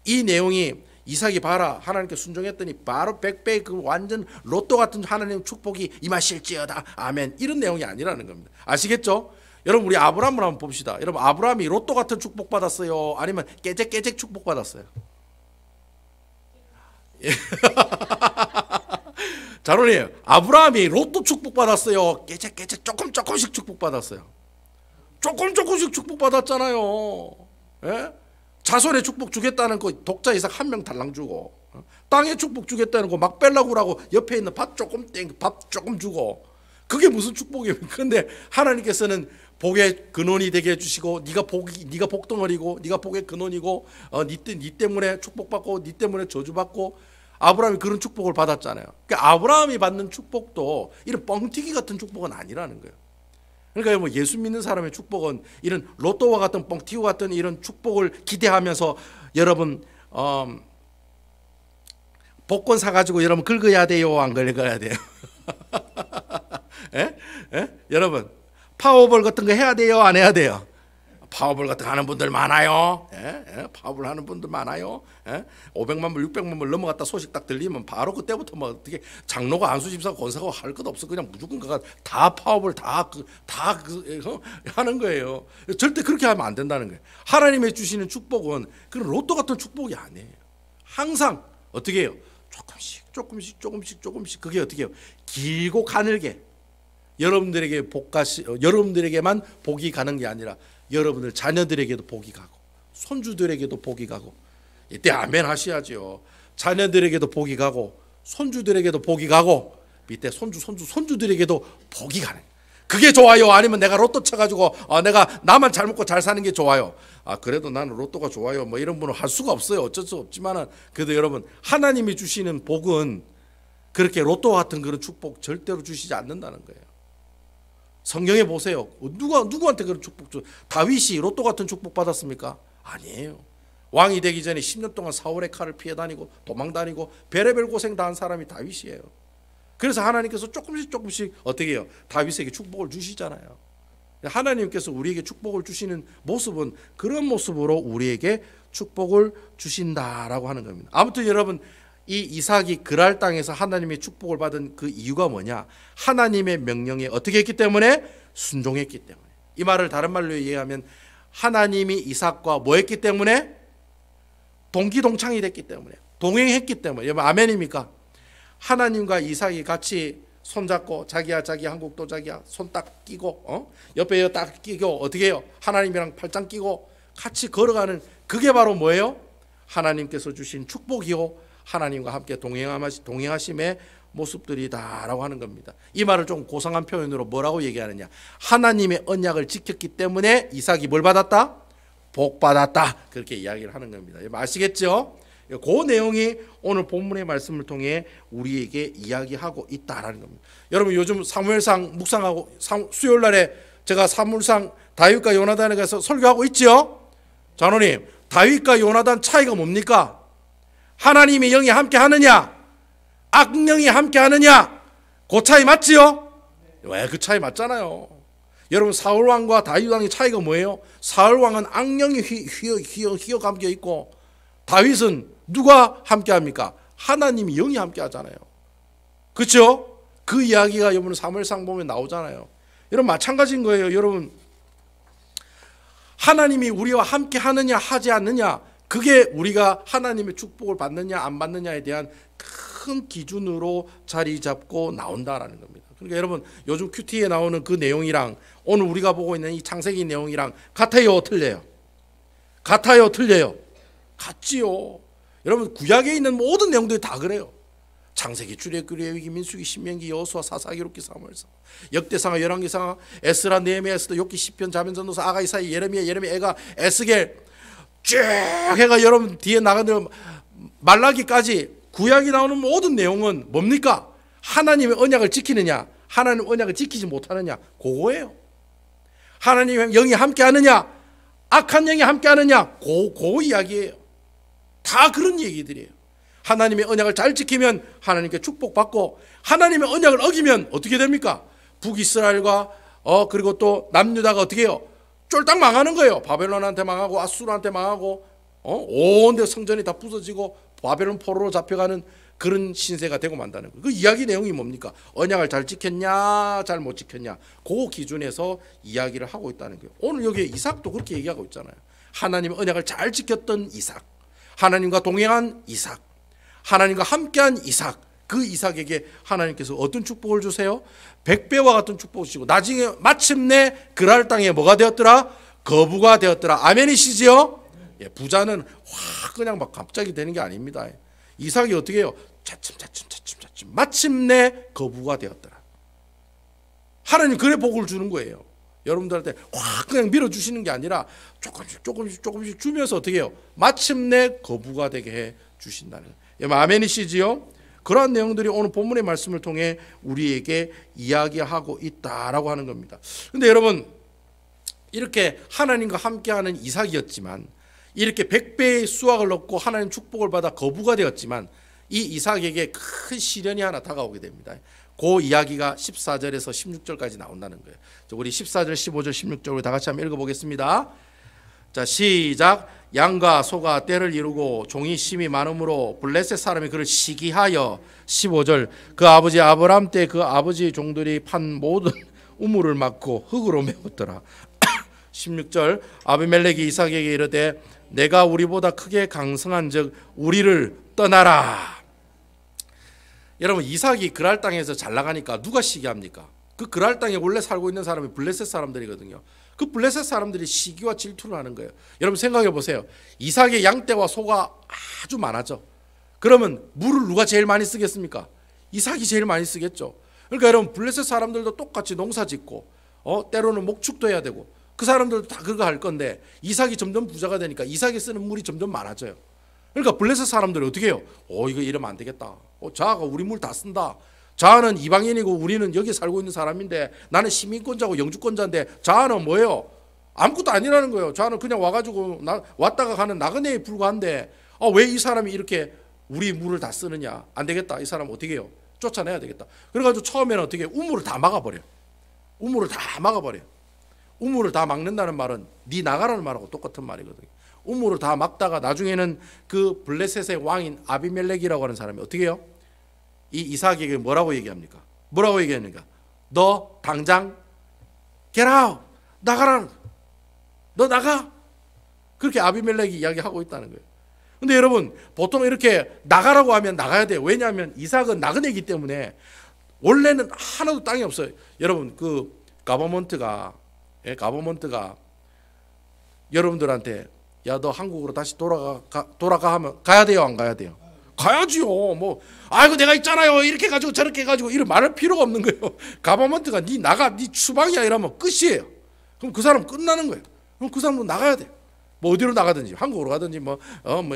이 내용이 이삭이 봐라 하나님께 순종했더니 바로 100배의 그 완전 로또 같은 하나님 축복이 임하실지어다 아멘 이런 내용이 아니라는 겁니다. 아시겠죠? 여러분 우리 아브라함을 한번 봅시다. 여러분 아브라함이 로또 같은 축복 받았어요? 아니면 깨잭깨잭 축복 받았어요? 자론이에요. 아브라함이 로또 축복 받았어요? 깨잭깨잭 조금씩 축복 받았어요? 조금씩 축복 받았잖아요. 예? 자손의 축복 주겠다는 거 독자 이삭 한 명 달랑 주고 땅의 축복 주겠다는 거 막 빼려고 하고 옆에 있는 밥 조금 주고 그게 무슨 축복이에요? 근데 하나님께서는 복의 근원이 되게 해주시고 네가 복덩어리고 네가 복의 근원이고 네 때문에 축복받고 네 때문에 저주받고 아브라함이 그런 축복을 받았잖아요. 그러니까 아브라함이 받는 축복도 이런 뻥튀기 같은 축복은 아니라는 거예요. 그러니까 뭐 예수 믿는 사람의 축복은 이런 로또와 같은 뻥튀기 같은 이런 축복을 기대하면서 여러분 복권 사가지고 여러분 긁어야 돼요? 안 긁어야 돼요? 예? 여러분 파워볼 같은 거 해야 돼요? 안 해야 돼요? 파워볼 같은 거 하는 분들 많아요. 파워볼 하는 분들 많아요. 500만 불, 600만 불 넘어갔다 소식 딱 들리면 바로 그때부터 뭐 어떻게 장로가 안수집사가 권사가 할 것 없어. 그냥 무조건 가가 다 파워볼 하는 거예요. 절대 그렇게 하면 안 된다는 거예요. 하나님의 주시는 축복은 그런 로또 같은 축복이 아니에요. 항상 어떻게 해요? 조금씩 그게 어떻게 해요? 길고 가늘게 여러분들에게만 복이 가는 게 아니라 여러분들 자녀들에게도 복이 가고 손주들에게도 복이 가고 이때 아멘 하셔야죠. 자녀들에게도 복이 가고 손주들에게도 복이 가고 밑에 손주들에게도 복이 가는 그게 좋아요? 아니면 내가 로또 쳐가지고 내가 나만 잘 먹고 잘 사는 게 좋아요? 그래도 나는 로또가 좋아요. 뭐 이런 분은 할 수가 없어요. 어쩔 수 없지만은 그래도 여러분 하나님이 주시는 복은 그렇게 로또 같은 그런 축복 절대로 주시지 않는다는 거예요. 성경에 보세요. 누구한테 그런 축복 줘? 다윗이 로또 같은 축복 받았습니까? 아니에요. 왕이 되기 전에 10년 동안 사울의 칼을 피해 다니고 도망 다니고 별의별 고생 다 한 사람이 다윗이에요. 그래서 하나님께서 조금씩 어떻게 해요? 다윗에게 축복을 주시잖아요. 하나님께서 우리에게 축복을 주시는 모습은 그런 모습으로 우리에게 축복을 주신다라고 하는 겁니다. 아무튼 여러분, 이 이삭이 그랄 땅에서 하나님의 축복을 받은 그 이유가 뭐냐? 하나님의 명령에 어떻게 했기 때문에? 순종했기 때문에. 이 말을 다른 말로 이해하면 하나님이 이삭과 뭐 했기 때문에? 동기동창이 됐기 때문에, 동행했기 때문에. 여러분 아멘입니까? 하나님과 이삭이 같이 손잡고 자기야 한국도 자기야 손 딱 끼고 옆에 딱 끼고 어떻게 해요? 하나님이랑 팔짱 끼고 같이 걸어가는 그게 바로 뭐예요? 하나님께서 주신 축복이요 하나님과 함께 동행하심의 모습들이다라고 하는 겁니다. 이 말을 좀 고상한 표현으로 뭐라고 얘기하느냐? 하나님의 언약을 지켰기 때문에 이삭이 뭘 받았다? 복 받았다. 그렇게 이야기를 하는 겁니다. 아시겠죠? 그 내용이 오늘 본문의 말씀을 통해 우리에게 이야기하고 있다라는 겁니다. 여러분 요즘 사무엘상 묵상하고 수요일 날에 제가 사무엘상 다윗과 요나단에 가서 설교하고 있죠. 장로님, 다윗과 요나단 차이가 뭡니까? 하나님의 영이 함께 하느냐, 악령이 함께 하느냐, 그 차이 맞지요? 왜 그 차이 맞잖아요. 여러분 사울 왕과 다윗 왕의 차이가 뭐예요? 사울 왕은 악령이 휘어 감겨 있고 다윗은 누가 함께 합니까? 하나님이 영이 함께 하잖아요. 그렇죠? 그 이야기가 여러분 사무엘상 보면 나오잖아요. 여러분 마찬가지인 거예요. 여러분 하나님이 우리와 함께 하느냐 하지 않느냐, 그게 우리가 하나님의 축복을 받느냐 안 받느냐에 대한 큰 기준으로 자리 잡고 나온다라는 겁니다. 그러니까 여러분 요즘 큐티에 나오는 그 내용이랑 오늘 우리가 보고 있는 이 창세기 내용이랑 같아요, 틀려요? 같아요, 틀려요? 같지요. 여러분 구약에 있는 모든 내용들이 다 그래요. 창세기, 출애굽기, 레위기, 민수기, 신명기, 여호수아, 사사기, 록기, 사무엘상, 역대상하, 열왕기상하, 에스라, 느헤미야, 에스더, 욥기, 시편, 자변전도서, 아가, 이사야, 예레미야, 에가, 에스겔 쭉 해가 여러분 뒤에 나가는 말라기까지 구약이 나오는 모든 내용은 뭡니까? 하나님의 언약을 지키느냐, 하나님의 언약을 지키지 못하느냐, 그거예요. 하나님의 영이 함께하느냐, 악한 영이 함께하느냐, 그 이야기예요. 다 그런 얘기들이에요. 하나님의 언약을 잘 지키면 하나님께 축복받고, 하나님의 언약을 어기면 어떻게 됩니까? 북이스라엘과 그리고 또 남유다가 어떻게 해요? 쫄딱 망하는 거예요. 바벨론한테 망하고 아수르한테 망하고 온 데 성전이 다 부서지고 바벨론 포로로 잡혀가는 그런 신세가 되고 만다는 거예요. 그 이야기 내용이 뭡니까? 언약을 잘 지켰냐 잘 못 지켰냐, 그 기준에서 이야기를 하고 있다는 거예요. 오늘 여기 이삭도 그렇게 얘기하고 있잖아요. 하나님의 언약을 잘 지켰던 이삭, 하나님과 동행한 이삭, 하나님과 함께한 이삭, 그 이삭에게 하나님께서 어떤 축복을 주세요? 100배와 같은 축복을 주시고 나중에 마침내 그랄 땅에 뭐가 되었더라? 거부가 되었더라. 아멘이시지요? 예, 부자는 확 그냥 막 갑자기 되는 게 아닙니다. 이삭이 어떻게 해요? 차츰 마침내 거부가 되었더라. 하나님 그래 복을 주는 거예요. 여러분들한테 확 그냥 밀어주시는 게 아니라 조금씩 주면서 어떻게 해요? 마침내 거부가 되게 해 주신다는 거예요. 아멘이시지요? 그러한 내용들이 오늘 본문의 말씀을 통해 우리에게 이야기하고 있다라고 하는 겁니다. 근데 여러분 이렇게 하나님과 함께하는 이삭이었지만, 이렇게 100배의 수확을 얻고 하나님 축복을 받아 거부가 되었지만, 이 이삭에게 큰 시련이 하나 다가오게 됩니다. 그 이야기가 14절에서 16절까지 나온다는 거예요. 우리 14절, 15절, 16절 다 같이 한번 읽어보겠습니다. 자, 시작. 양과 소가 떼를 이루고 종이 심이 많음으로 블레셋 사람이 그를 시기하여. 15절. 그 아버지 아브람 때 그 아버지 종들이 판 모든 우물을 막고 흙으로 메웠더라. 16절. 아비멜렉이 이삭에게 이르되 내가 우리보다 크게 강성한즉 우리를 떠나라. 여러분 이삭이 그랄 땅에서 잘 나가니까 누가 시기합니까? 그 그랄 땅에 원래 살고 있는 사람이 블레셋 사람들이거든요. 그 블레셋 사람들이 시기와 질투를 하는 거예요. 여러분 생각해 보세요. 이삭의 양떼와 소가 아주 많아져. 그러면 물을 누가 제일 많이 쓰겠습니까? 이삭이 제일 많이 쓰겠죠. 그러니까 여러분 블레셋 사람들도 똑같이 농사 짓고 때로는 목축도 해야 되고 그 사람들도 다 그거 할 건데, 이삭이 점점 부자가 되니까 이삭이 쓰는 물이 점점 많아져요. 그러니까 블레셋 사람들이 어떻게 해요? 이거 이러면 안 되겠다. 자가 우리 물 다 쓴다. 자는 이방인이고 우리는 여기 살고 있는 사람인데, 나는 시민권자고 영주권자인데 자는 뭐예요? 아무것도 아니라는 거예요. 저는 그냥 와가지고 왔다가 가는 나그네에 불과한데 왜 이 사람이 이렇게 우리 물을 다 쓰느냐. 안 되겠다. 이 사람 어떻게 해요? 쫓아내야 되겠다. 그래가지고 처음에는 어떻게 우물을 다 막아버려. 우물을 다 막아버려. 우물을 다 막는다는 말은 네 나가라는 말하고 똑같은 말이거든요. 우물을 다 막다가 나중에는 그 블레셋의 왕인 아비멜렉이라고 하는 사람이 어떻게 해요? 이 이삭에게 뭐라고 얘기합니까? 뭐라고 얘기합니까? 너 당장 get out! 나가라! 너 나가! 그렇게 아비멜렉이 이야기하고 있다는 거예요. 근데 여러분 보통 이렇게 나가라고 하면 나가야 돼요. 왜냐하면 이삭은 나그네이기 때문에 원래는 하나도 땅이 없어요. 여러분 그 가버먼트가 여러분들한테 야 너 한국으로 다시 돌아가 하면 가야 돼요 안 가야 돼요? 가야지요. 뭐 아이고 내가 있잖아요 이렇게 가지고 저렇게 해가지고 이런 말할 필요가 없는 거예요. 가버먼트가 니 나가 니 추방이야 이러면 끝이에요. 그럼 그 사람 끝나는 거예요. 그럼 그 사람은 나가야 돼. 뭐 어디로 나가든지 한국으로 가든지 뭐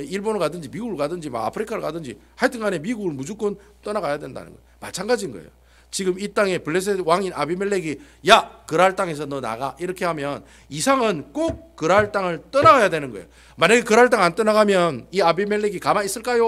일본으로 가든지 미국으로 가든지 뭐 아프리카로 가든지 하여튼간에 미국을 무조건 떠나가야 된다는 거예요. 마찬가지인 거예요. 지금 이 땅에 블레셋 왕인 아비멜렉이 야 그랄 땅에서 너 나가 이렇게 하면 이삭은 꼭 그랄 땅을 떠나가야 되는 거예요. 만약에 그랄 땅 안 떠나가면 이 아비멜렉이 가만히 있을까요?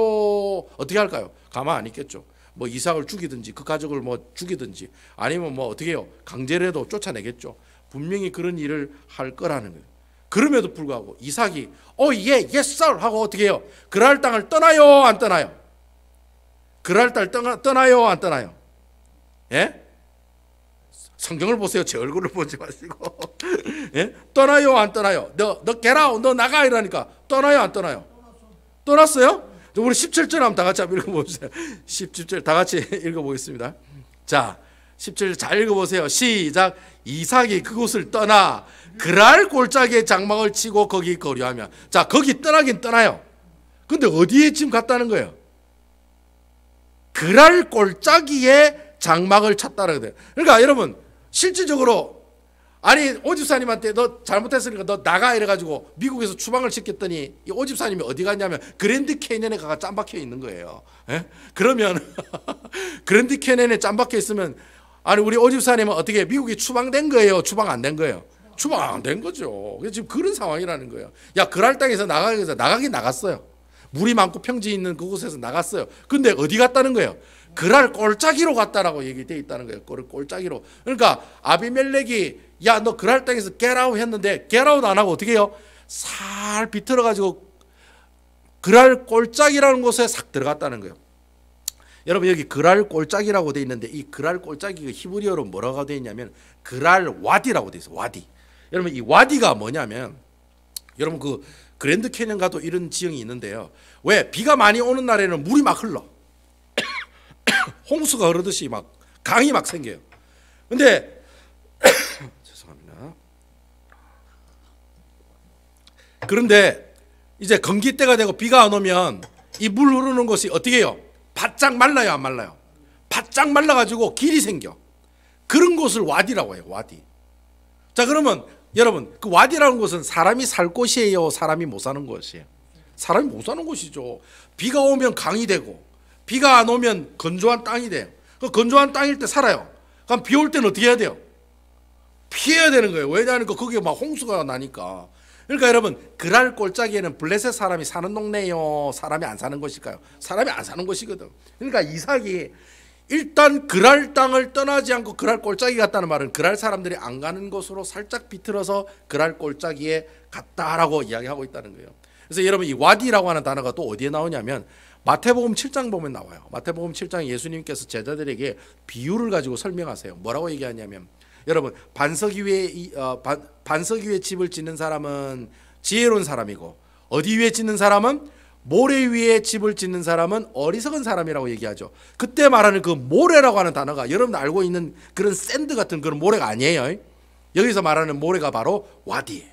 어떻게 할까요? 가만 안 있겠죠. 뭐 이삭을 죽이든지 그 가족을 뭐 죽이든지 아니면 뭐 어떻게 해요? 강제로라도 쫓아내겠죠. 분명히 그런 일을 할 거라는 거예요. 그럼에도 불구하고 이삭이 예, yes sir 하고 어떻게 해요? 그랄 땅을 떠나요 안 떠나요? 그랄 땅을 떠나요 안 떠나요? 예? 성경을 보세요. 제 얼굴을 보지 마시고 예? 떠나요 안 떠나요? 너 get out, 너 나가 이러니까 떠나요 안 떠나요? 떠났어요? 우리 17절 한번 다 같이 한번 읽어보세요. 17절 다 같이 읽어보겠습니다. 자 17절 잘 읽어보세요. 시작. 이삭이 그곳을 떠나 그랄 골짜기에 장막을 치고 거기 거류하며. 자 거기 떠나긴 떠나요. 근데 어디에 지금 갔다는 거예요? 그랄 골짜기에 장막을 쳤다는 거예요. 그러니까 여러분 실질적으로 아니 오집사님한테 너 잘못했으니까 너 나가 이래가지고 미국에서 추방을 시켰더니 이 오집사님이 어디 갔냐면 그랜드 캐니언에 가가 짬박혀 있는 거예요. 예? 그러면 그랜드 캐니언에 짬박혀 있으면 아니 우리 오집사님은 어떻게 미국에 추방된 거예요? 추방 안 된 거예요? 추방 안 된 거죠. 그래서 지금 그런 상황이라는 거예요. 야 그랄 땅에서 나가기 위해서 나가긴 나갔어요. 물이 많고 평지 있는 그곳에서 나갔어요. 근데 어디 갔다는 거예요? 그랄 골짜기로 갔다라고 얘기되어 있다는 거예요. 골짜기로. 그러니까 아비멜렉이 야 너 그랄 땅에서 get out 했는데 get out 안 하고 어떻게 해요? 살 비틀어 가지고 그랄 골짜기라는 곳에 싹 들어갔다는 거예요. 여러분 여기 그랄 골짜기라고 되어 있는데 이 그랄 골짜기가 히브리어로 뭐라고 되어 있냐면 그랄 와디라고 되어 있어요. 와디. 여러분 이 와디가 뭐냐면 여러분 그 그랜드 캐니언 가도 이런 지형이 있는데요. 왜 비가 많이 오는 날에는 물이 막 흘러. 홍수가 흐르듯이 막 강이 막 생겨요. 근데 죄송합니다. 그런데 이제 건기 때가 되고 비가 안 오면 이 물 흐르는 곳이 어떻게 해요? 바짝 말라요, 안 말라요? 바짝 말라가지고 길이 생겨. 그런 곳을 와디라고 해요. 와디. 자 그러면 여러분 그 와디라는 곳은 사람이 살 곳이에요? 사람이 못 사는 곳이에요? 사람이 못 사는 곳이죠. 비가 오면 강이 되고 비가 안 오면 건조한 땅이 돼요. 그 건조한 땅일 때 살아요. 그럼 비 올 때는 어떻게 해야 돼요? 피해야 되는 거예요. 왜냐하면 거기에 막 홍수가 나니까. 그러니까 여러분 그랄 골짜기에는 블레셋 사람이 사는 동네요? 사람이 안 사는 곳일까요? 사람이 안 사는 곳이거든. 그러니까 이삭이 일단 그랄 땅을 떠나지 않고 그랄 골짜기 갔다는 말은 그랄 사람들이 안 가는 곳으로 살짝 비틀어서 그랄 골짜기에 갔다라고 이야기하고 있다는 거예요. 그래서 여러분 이 와디라고 하는 단어가 또 어디에 나오냐면 마태복음 7장 보면 나와요. 마태복음 7장 예수님께서 제자들에게 비유를 가지고 설명하세요. 뭐라고 얘기하냐면 여러분 반석 위에 집을 짓는 사람은 지혜로운 사람이고 어디 위에 짓는 사람은 모래 위에 집을 짓는 사람은 어리석은 사람이라고 얘기하죠. 그때 말하는 그 모래라고 하는 단어가 여러분 알고 있는 그런 샌드 같은 그런 모래가 아니에요. 여기서 말하는 모래가 바로 와디예요.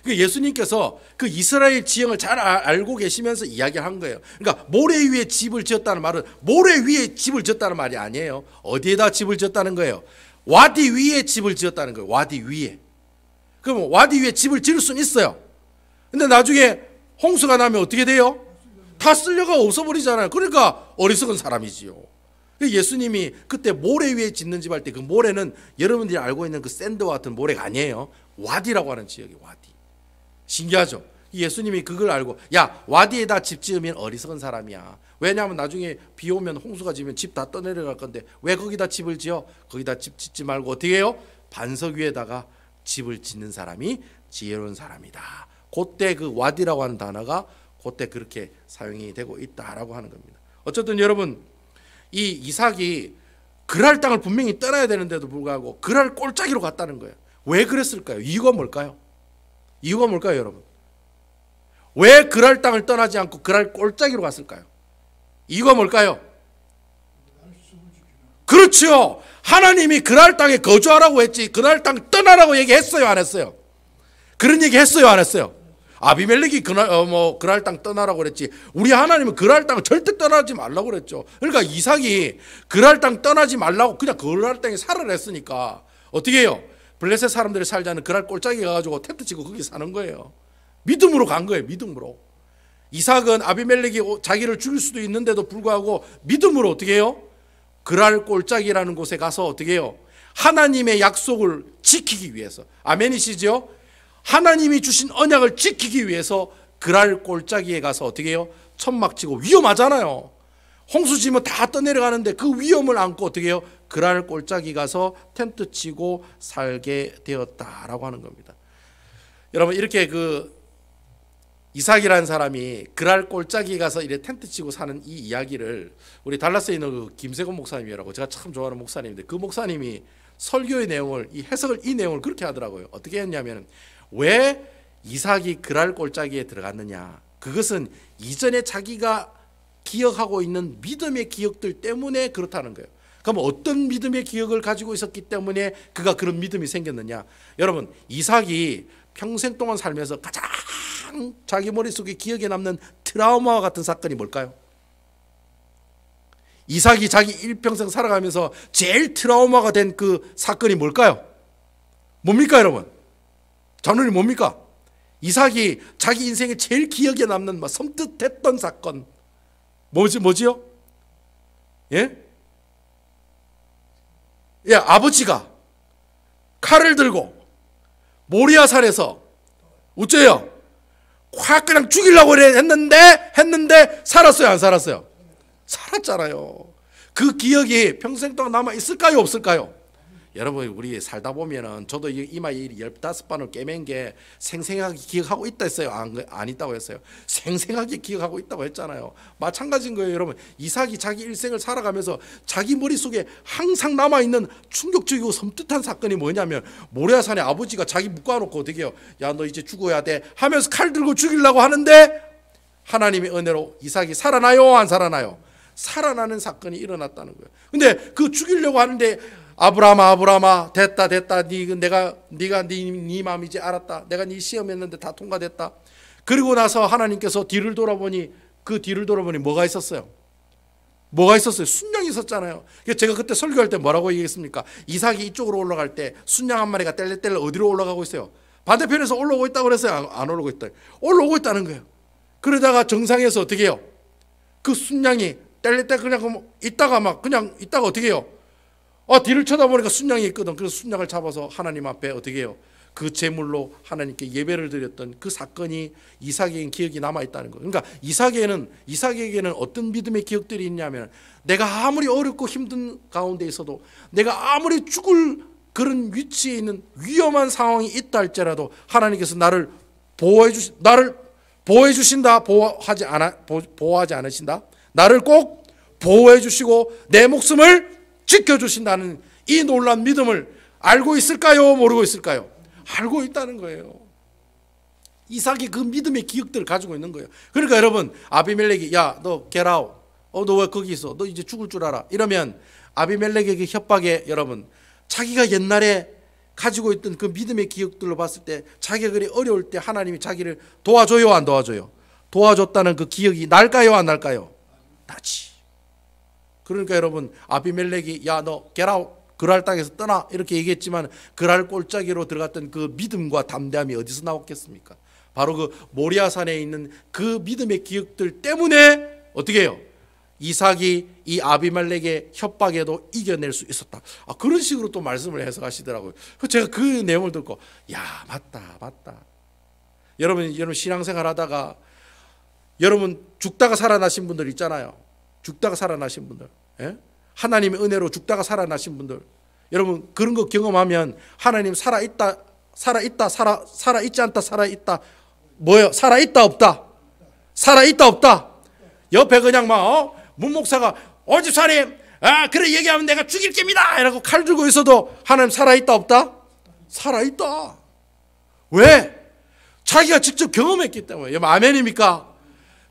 예수님께서 그 이스라엘 지형을 잘 알고 계시면서 이야기한 거예요. 그러니까 모래 위에 집을 지었다는 말은 모래 위에 집을 지었다는 말이 아니에요. 어디에다 집을 지었다는 거예요? 와디 위에 집을 지었다는 거예요. 와디 위에. 그럼 와디 위에 집을 지을 수는 있어요. 근데 나중에 홍수가 나면 어떻게 돼요? 다 쓸려가 없어버리잖아요. 그러니까 어리석은 사람이지요. 예수님이 그때 모래 위에 짓는 집 할 때 그 모래는 여러분들이 알고 있는 그 샌드와 같은 모래가 아니에요. 와디라고 하는 지역이 와디. 신기하죠? 예수님이 그걸 알고 야 와디에다 집 지으면 어리석은 사람이야. 왜냐하면 나중에 비 오면 홍수가 지면 집 다 떠내려갈 건데 왜 거기다 집을 지어? 거기다 집 짓지 말고 어떻게 해요? 반석 위에다가 집을 짓는 사람이 지혜로운 사람이다. 그때 그 와디라고 하는 단어가 그때 그렇게 사용이 되고 있다라고 하는 겁니다. 어쨌든 여러분 이 이삭이 그랄 땅을 분명히 떠나야 되는데도 불구하고 그랄 꼴짜기로 갔다는 거예요. 왜 그랬을까요? 이유가 뭘까요? 이유가 뭘까요, 여러분? 왜 그랄 땅을 떠나지 않고 그랄 꼴짜기로 갔을까요? 이유가 뭘까요? 그렇죠. 하나님이 그랄 땅에 거주하라고 했지 그랄 땅 떠나라고 얘기했어요, 안 했어요? 그런 얘기 했어요, 안 했어요? 아비멜렉이 그랄 땅 떠나라고 그랬지 우리 하나님은 그랄 땅을 절대 떠나지 말라고 그랬죠. 그러니까 이삭이 그랄 땅 떠나지 말라고 그냥 그랄 땅에 살아라 했으니까 어떻게 해요? 블레셋 사람들이 살지 않은 그랄 꼴짜기 가가지고 텐트 치고 거기 사는 거예요. 믿음으로 간 거예요. 믿음으로. 이삭은 아비멜렉이 자기를 죽일 수도 있는데도 불구하고 믿음으로 어떻게 해요? 그랄 꼴짜기라는 곳에 가서 어떻게 해요? 하나님의 약속을 지키기 위해서. 아멘이시죠? 하나님이 주신 언약을 지키기 위해서 그랄 꼴짜기에 가서 어떻게 해요? 천막 치고 위험하잖아요. 홍수 지면 다 떠내려가는데 그 위험을 안고 어떻게 해요? 그랄 꼴짜기 가서 텐트 치고 살게 되었다라고 하는 겁니다. 여러분 이렇게 그 이삭이라는 사람이 그랄 꼴짜기 가서 이래 텐트 치고 사는 이 이야기를 우리 달라스에 있는 그 김세곤 목사님이라고 제가 참 좋아하는 목사님인데 그 목사님이 설교의 내용을 이 해석을 이 내용을 그렇게 하더라고요. 어떻게 했냐면 왜 이삭이 그랄 꼴짜기에 들어갔느냐? 그것은 이전에 자기가 기억하고 있는 믿음의 기억들 때문에 그렇다는 거예요. 그럼 어떤 믿음의 기억을 가지고 있었기 때문에 그가 그런 믿음이 생겼느냐? 여러분 이삭이 평생 동안 살면서 가장 자기 머릿속에 기억에 남는 트라우마와 같은 사건이 뭘까요? 이삭이 자기 일평생 살아가면서 제일 트라우마가 된 그 사건이 뭘까요? 뭡니까 여러분? 자녀님 뭡니까? 이삭이 자기 인생에 제일 기억에 남는 섬뜩했던 사건 뭐지요? 예? 예, 아버지가 칼을 들고 모리아산에서 어째요? 확 그냥 죽이려고 했는데 살았어요, 안 살았어요? 살았잖아요. 그 기억이 평생 동안 남아 있을까요, 없을까요? 여러분 우리 살다 보면은 저도 이마에 15번을 깨맨 게 생생하게 기억하고 있다 했어요? 안 있다고 했어요? 생생하게 기억하고 있다고 했잖아요. 마찬가지인 거예요. 여러분 이삭이 자기 일생을 살아가면서 자기 머릿속에 항상 남아있는 충격적이고 섬뜩한 사건이 뭐냐면 모리아산에 아버지가 자기 묶어놓고 어떻게 해요? 야 너 이제 죽어야 돼 하면서 칼 들고 죽이려고 하는데 하나님의 은혜로 이삭이 살아나요, 안 살아나요? 살아나는 사건이 일어났다는 거예요. 근데 그 죽이려고 하는데 아브라함아 됐다 네가 네 마음이지 알았다. 내가 네 시험했는데 다 통과됐다. 그리고 나서 하나님께서 뒤를 돌아보니 뭐가 있었어요? 뭐가 있었어요? 순양이 있었잖아요. 제가 그때 설교할 때 뭐라고 얘기했습니까? 이삭이 이쪽으로 올라갈 때 순양 한 마리가 뗄래뗄래 어디로 올라가고 있어요? 반대편에서 올라오고 있다고 그랬어요? 안 올라오고 있다. 올라오고 있다는 거예요. 그러다가 정상에서 어떻게 해요? 그 순양이 뗄래뗄래 그냥 있다가 어떻게 해요? 뒤를 쳐다보니까 순양이 있거든. 그래서 순양을 잡아서 하나님 앞에 어떻게 해요? 그 제물로 하나님께 예배를 드렸던 그 사건이 이삭에게는 기억이 남아있다는 거예요. 그러니까 이삭에게는 어떤 믿음의 기억들이 있냐면 내가 아무리 어렵고 힘든 가운데 있어도 내가 아무리 죽을 그런 위치에 있는 위험한 상황이 있다 할지라도 하나님께서 나를 보호해 주신다. 보호하지 않으신다. 나를 꼭 보호해 주시고 내 목숨을 지켜주신다는 이 놀라운 믿음을 알고 있을까요? 모르고 있을까요? 알고 있다는 거예요. 이삭이 그 믿음의 기억들을 가지고 있는 거예요. 그러니까 여러분 아비멜렉이 야 너 get out. 너 왜 거기 있어? 너 이제 죽을 줄 알아. 이러면 아비멜렉에게 협박에 여러분 자기가 옛날에 가지고 있던 그 믿음의 기억들로 봤을 때 자기가 그리 어려울 때 하나님이 자기를 도와줘요, 안 도와줘요? 도와줬다는 그 기억이 날까요, 안 날까요? 나지. 그러니까 여러분 아비멜렉이 야 너 get out. 그랄 땅에서 떠나 이렇게 얘기했지만 그랄 꼴짜기로 들어갔던 그 믿음과 담대함이 어디서 나왔겠습니까? 바로 그 모리아산에 있는 그 믿음의 기억들 때문에 어떻게 해요? 이삭이 이 아비멜렉의 협박에도 이겨낼 수 있었다. 그런 식으로 또 말씀을 해석하시더라고요. 제가 그 내용을 듣고 맞다. 여러분 신앙생활 하다가 여러분 죽다가 살아나신 분들 있잖아요. 죽다가 살아나신 분들, 예? 하나님의 은혜로 죽다가 살아나신 분들, 여러분 그런 거 경험하면 하나님 살아있다, 살아있지 않다, 살아있다, 뭐요? 살아있다 없다, 살아있다 없다. 옆에 그냥 문 목사가 집사님 그래 얘기하면 내가 죽일 겁니다 이라고 칼 들고 있어도 하나님 살아있다 없다? 살아있다. 왜? 자기가 직접 경험했기 때문에. 여러분 아멘입니까?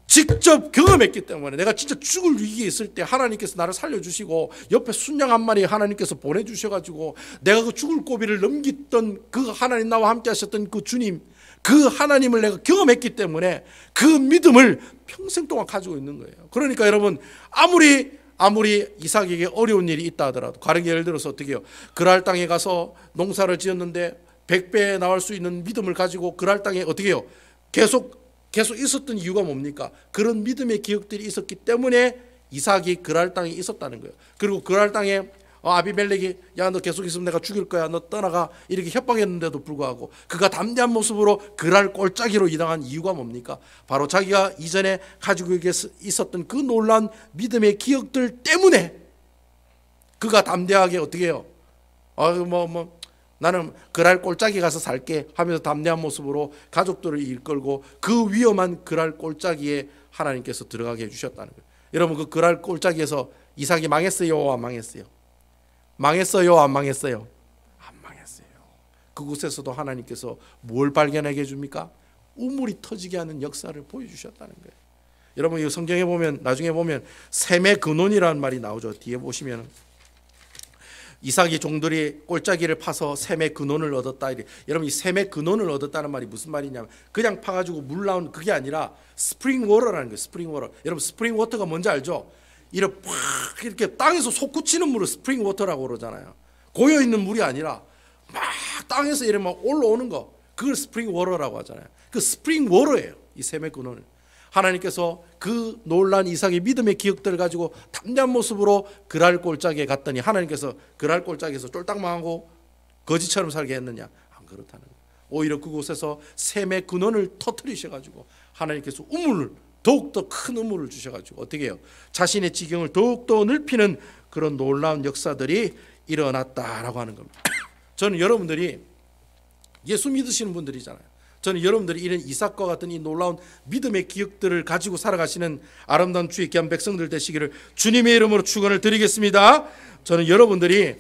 직접 경험했기 때문에. 내가 진짜 죽을 위기에 있을 때 하나님께서 나를 살려주시고 옆에 순양 한 마리 하나님께서 보내주셔가지고 내가 그 죽을 고비를 넘겼던 그 하나님 나와 함께 하셨던 그 주님, 그 하나님을 내가 경험했기 때문에 그 믿음을 평생 동안 가지고 있는 거예요. 그러니까 여러분 아무리 이삭에게 어려운 일이 있다 하더라도, 가령 예를 들어서 어떻게 해요? 그랄 땅에 가서 농사를 지었는데 100배 나올 수 있는 믿음을 가지고 그랄 땅에 어떻게 해요? 계속 있었던 이유가 뭡니까? 그런 믿음의 기억들이 있었기 때문에 이삭이 그랄 땅에 있었다는 거예요. 그리고 그랄 땅에 아비멜렉이 너 계속 있으면 내가 죽일 거야, 너 떠나가 이렇게 협박했는데도 불구하고 그가 담대한 모습으로 그랄 꼴짜기로 이당한 이유가 뭡니까? 바로 자기가 이전에 가지고 있었던 그 놀라운 믿음의 기억들 때문에 그가 담대하게 어떻게 해요? 나는 그랄 꼴짜기 가서 살게 하면서 담대한 모습으로 가족들을 이끌고 그 위험한 그랄 꼴짜기에 하나님께서 들어가게 해주셨다는 거예요. 여러분 그 그랄 꼴짜기에서 이삭이 망했어요, 안 망했어요? 망했어요, 안 망했어요? 안 망했어요. 그곳에서도 하나님께서 뭘 발견하게 해줍니까? 우물이 터지게 하는 역사를 보여주셨다는 거예요. 여러분 이 성경에 보면 나중에 보면 셈의 근원이라는 말이 나오죠. 뒤에 보시면 이삭이 종들이 꼴짜기를 파서 셈의 근원을 얻었다. 여러분 이 셈의 근원을 얻었다는 말이 무슨 말이냐면 그냥 파가지고 물 나온 그게 아니라 스프링 워터라는 거예요. 스프링 워터. 여러분 스프링 워터가 뭔지 알죠? 이렇게 땅에서 솟구치는 물을 스프링 워터라고 그러잖아요. 고여 있는 물이 아니라 막 땅에서 이렇게 막 올라오는 거, 그걸 스프링 워터라고 하잖아요. 그 스프링 워터예요. 이 셈의 근원은. 하나님께서 그 놀란 이삭의 믿음의 기억들을 가지고 담대한 모습으로 그랄 꼴짜기에 갔더니 하나님께서 그랄 꼴짜기에서 쫄딱 망하고 거지처럼 살게 했느냐? 안 그렇다는 거예요. 오히려 그곳에서 셈의 근원을 터뜨리셔가지고 하나님께서 우물을 더욱더 큰 우물을 주셔가지고 어떻게 해요? 자신의 지경을 더욱더 넓히는 그런 놀라운 역사들이 일어났다라고 하는 겁니다. 저는 여러분들이 예수 믿으시는 분들이잖아요. 저는 여러분들이 이런 이삭과 같은 이 놀라운 믿음의 기억들을 가지고 살아가시는 아름다운 주의 귀한 백성들 되시기를 주님의 이름으로 축원을 드리겠습니다. 저는 여러분들이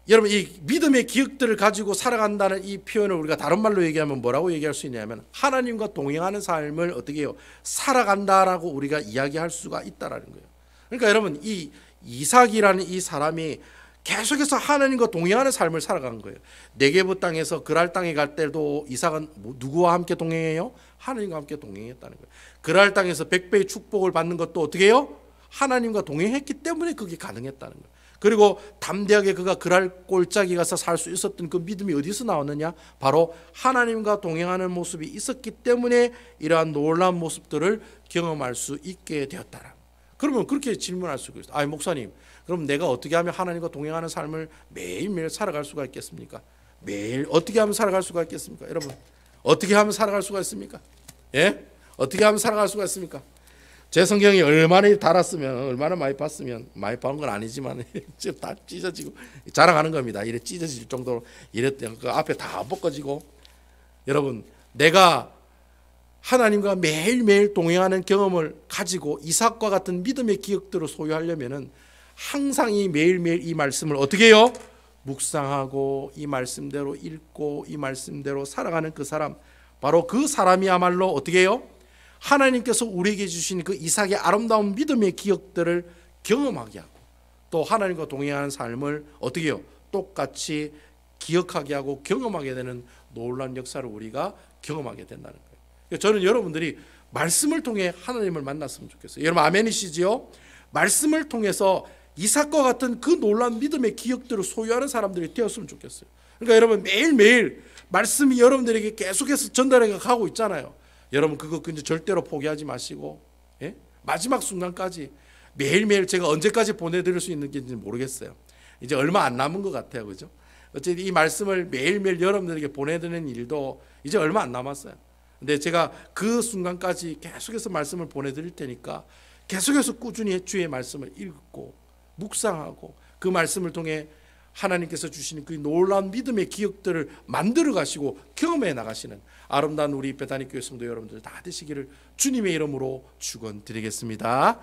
여러분 이 믿음의 기억들을 가지고 살아간다는 이 표현을 우리가 다른 말로 얘기하면 뭐라고 얘기할 수 있냐면 하나님과 동행하는 삶을 어떻게 해요? 살아간다라고 우리가 이야기할 수가 있다라는 거예요. 그러니까 여러분 이 이삭이라는 이 사람이 계속해서 하나님과 동행하는 삶을 살아간 거예요. 네게부 땅에서 그랄 땅에 갈 때도 이삭은 누구와 함께 동행해요? 하나님과 함께 동행했다는 거예요. 그랄 땅에서 100배의 축복을 받는 것도 어떻게 해요? 하나님과 동행했기 때문에 그게 가능했다는 거예요. 그리고 담대하게 그가 그랄 꼴짜기 가서 살 수 있었던 그 믿음이 어디서 나왔느냐? 바로 하나님과 동행하는 모습이 있었기 때문에 이러한 놀라운 모습들을 경험할 수 있게 되었다라. 그러면 그렇게 질문할 수가 있어요. 아니 목사님, 그럼 내가 어떻게 하면 하나님과 동행하는 삶을 매일매일 살아갈 수가 있겠습니까? 매일 어떻게 하면 살아갈 수가 있겠습니까? 여러분 어떻게 하면 살아갈 수가 있습니까? 예? 어떻게 하면 살아갈 수가 있습니까? 제 성경이 얼마나 달았으면, 얼마나 많이 봤으면, 많이 본 건 아니지만 지금 다 찢어지고 자랑하는 겁니다. 이래 찢어질 정도로 이랬던 그 앞에 다 벗겨지고. 여러분 내가 하나님과 매일매일 동행하는 경험을 가지고 이삭과 같은 믿음의 기억들을 소유하려면은 항상 이 매일매일 이 말씀을 어떻게 해요? 묵상하고 이 말씀대로 읽고 이 말씀대로 살아가는 그 사람, 바로 그 사람이야말로 어떻게 해요? 하나님께서 우리에게 주신 그 이삭의 아름다운 믿음의 기억들을 경험하게 하고 또 하나님과 동행하는 삶을 어떻게 해요? 똑같이 기억하게 하고 경험하게 되는 놀라운 역사를 우리가 경험하게 된다는 거예요. 저는 여러분들이 말씀을 통해 하나님을 만났으면 좋겠어요. 여러분 아멘이시지요? 말씀을 통해서 이삭과 같은 그 놀라운 믿음의 기억들을 소유하는 사람들이 되었으면 좋겠어요. 그러니까 여러분 매일매일 말씀이 여러분들에게 계속해서 전달해 가고 있잖아요. 여러분 그거 근데 절대로 포기하지 마시고, 예? 마지막 순간까지 매일매일 제가 언제까지 보내드릴 수 있는 게인지 모르겠어요. 이제 얼마 안 남은 것 같아요, 그죠? 어쨌든 이 말씀을 매일매일 여러분들에게 보내드리는 일도 이제 얼마 안 남았어요. 근데 제가 그 순간까지 계속해서 말씀을 보내드릴 테니까 계속해서 꾸준히 주의 말씀을 읽고 묵상하고 그 말씀을 통해 하나님께서 주시는 그 놀라운 믿음의 기억들을 만들어 가시고 경험해 나가시는 아름다운 우리 베다니 교회 성도 여러분들 다 되시기를 주님의 이름으로 축원드리겠습니다.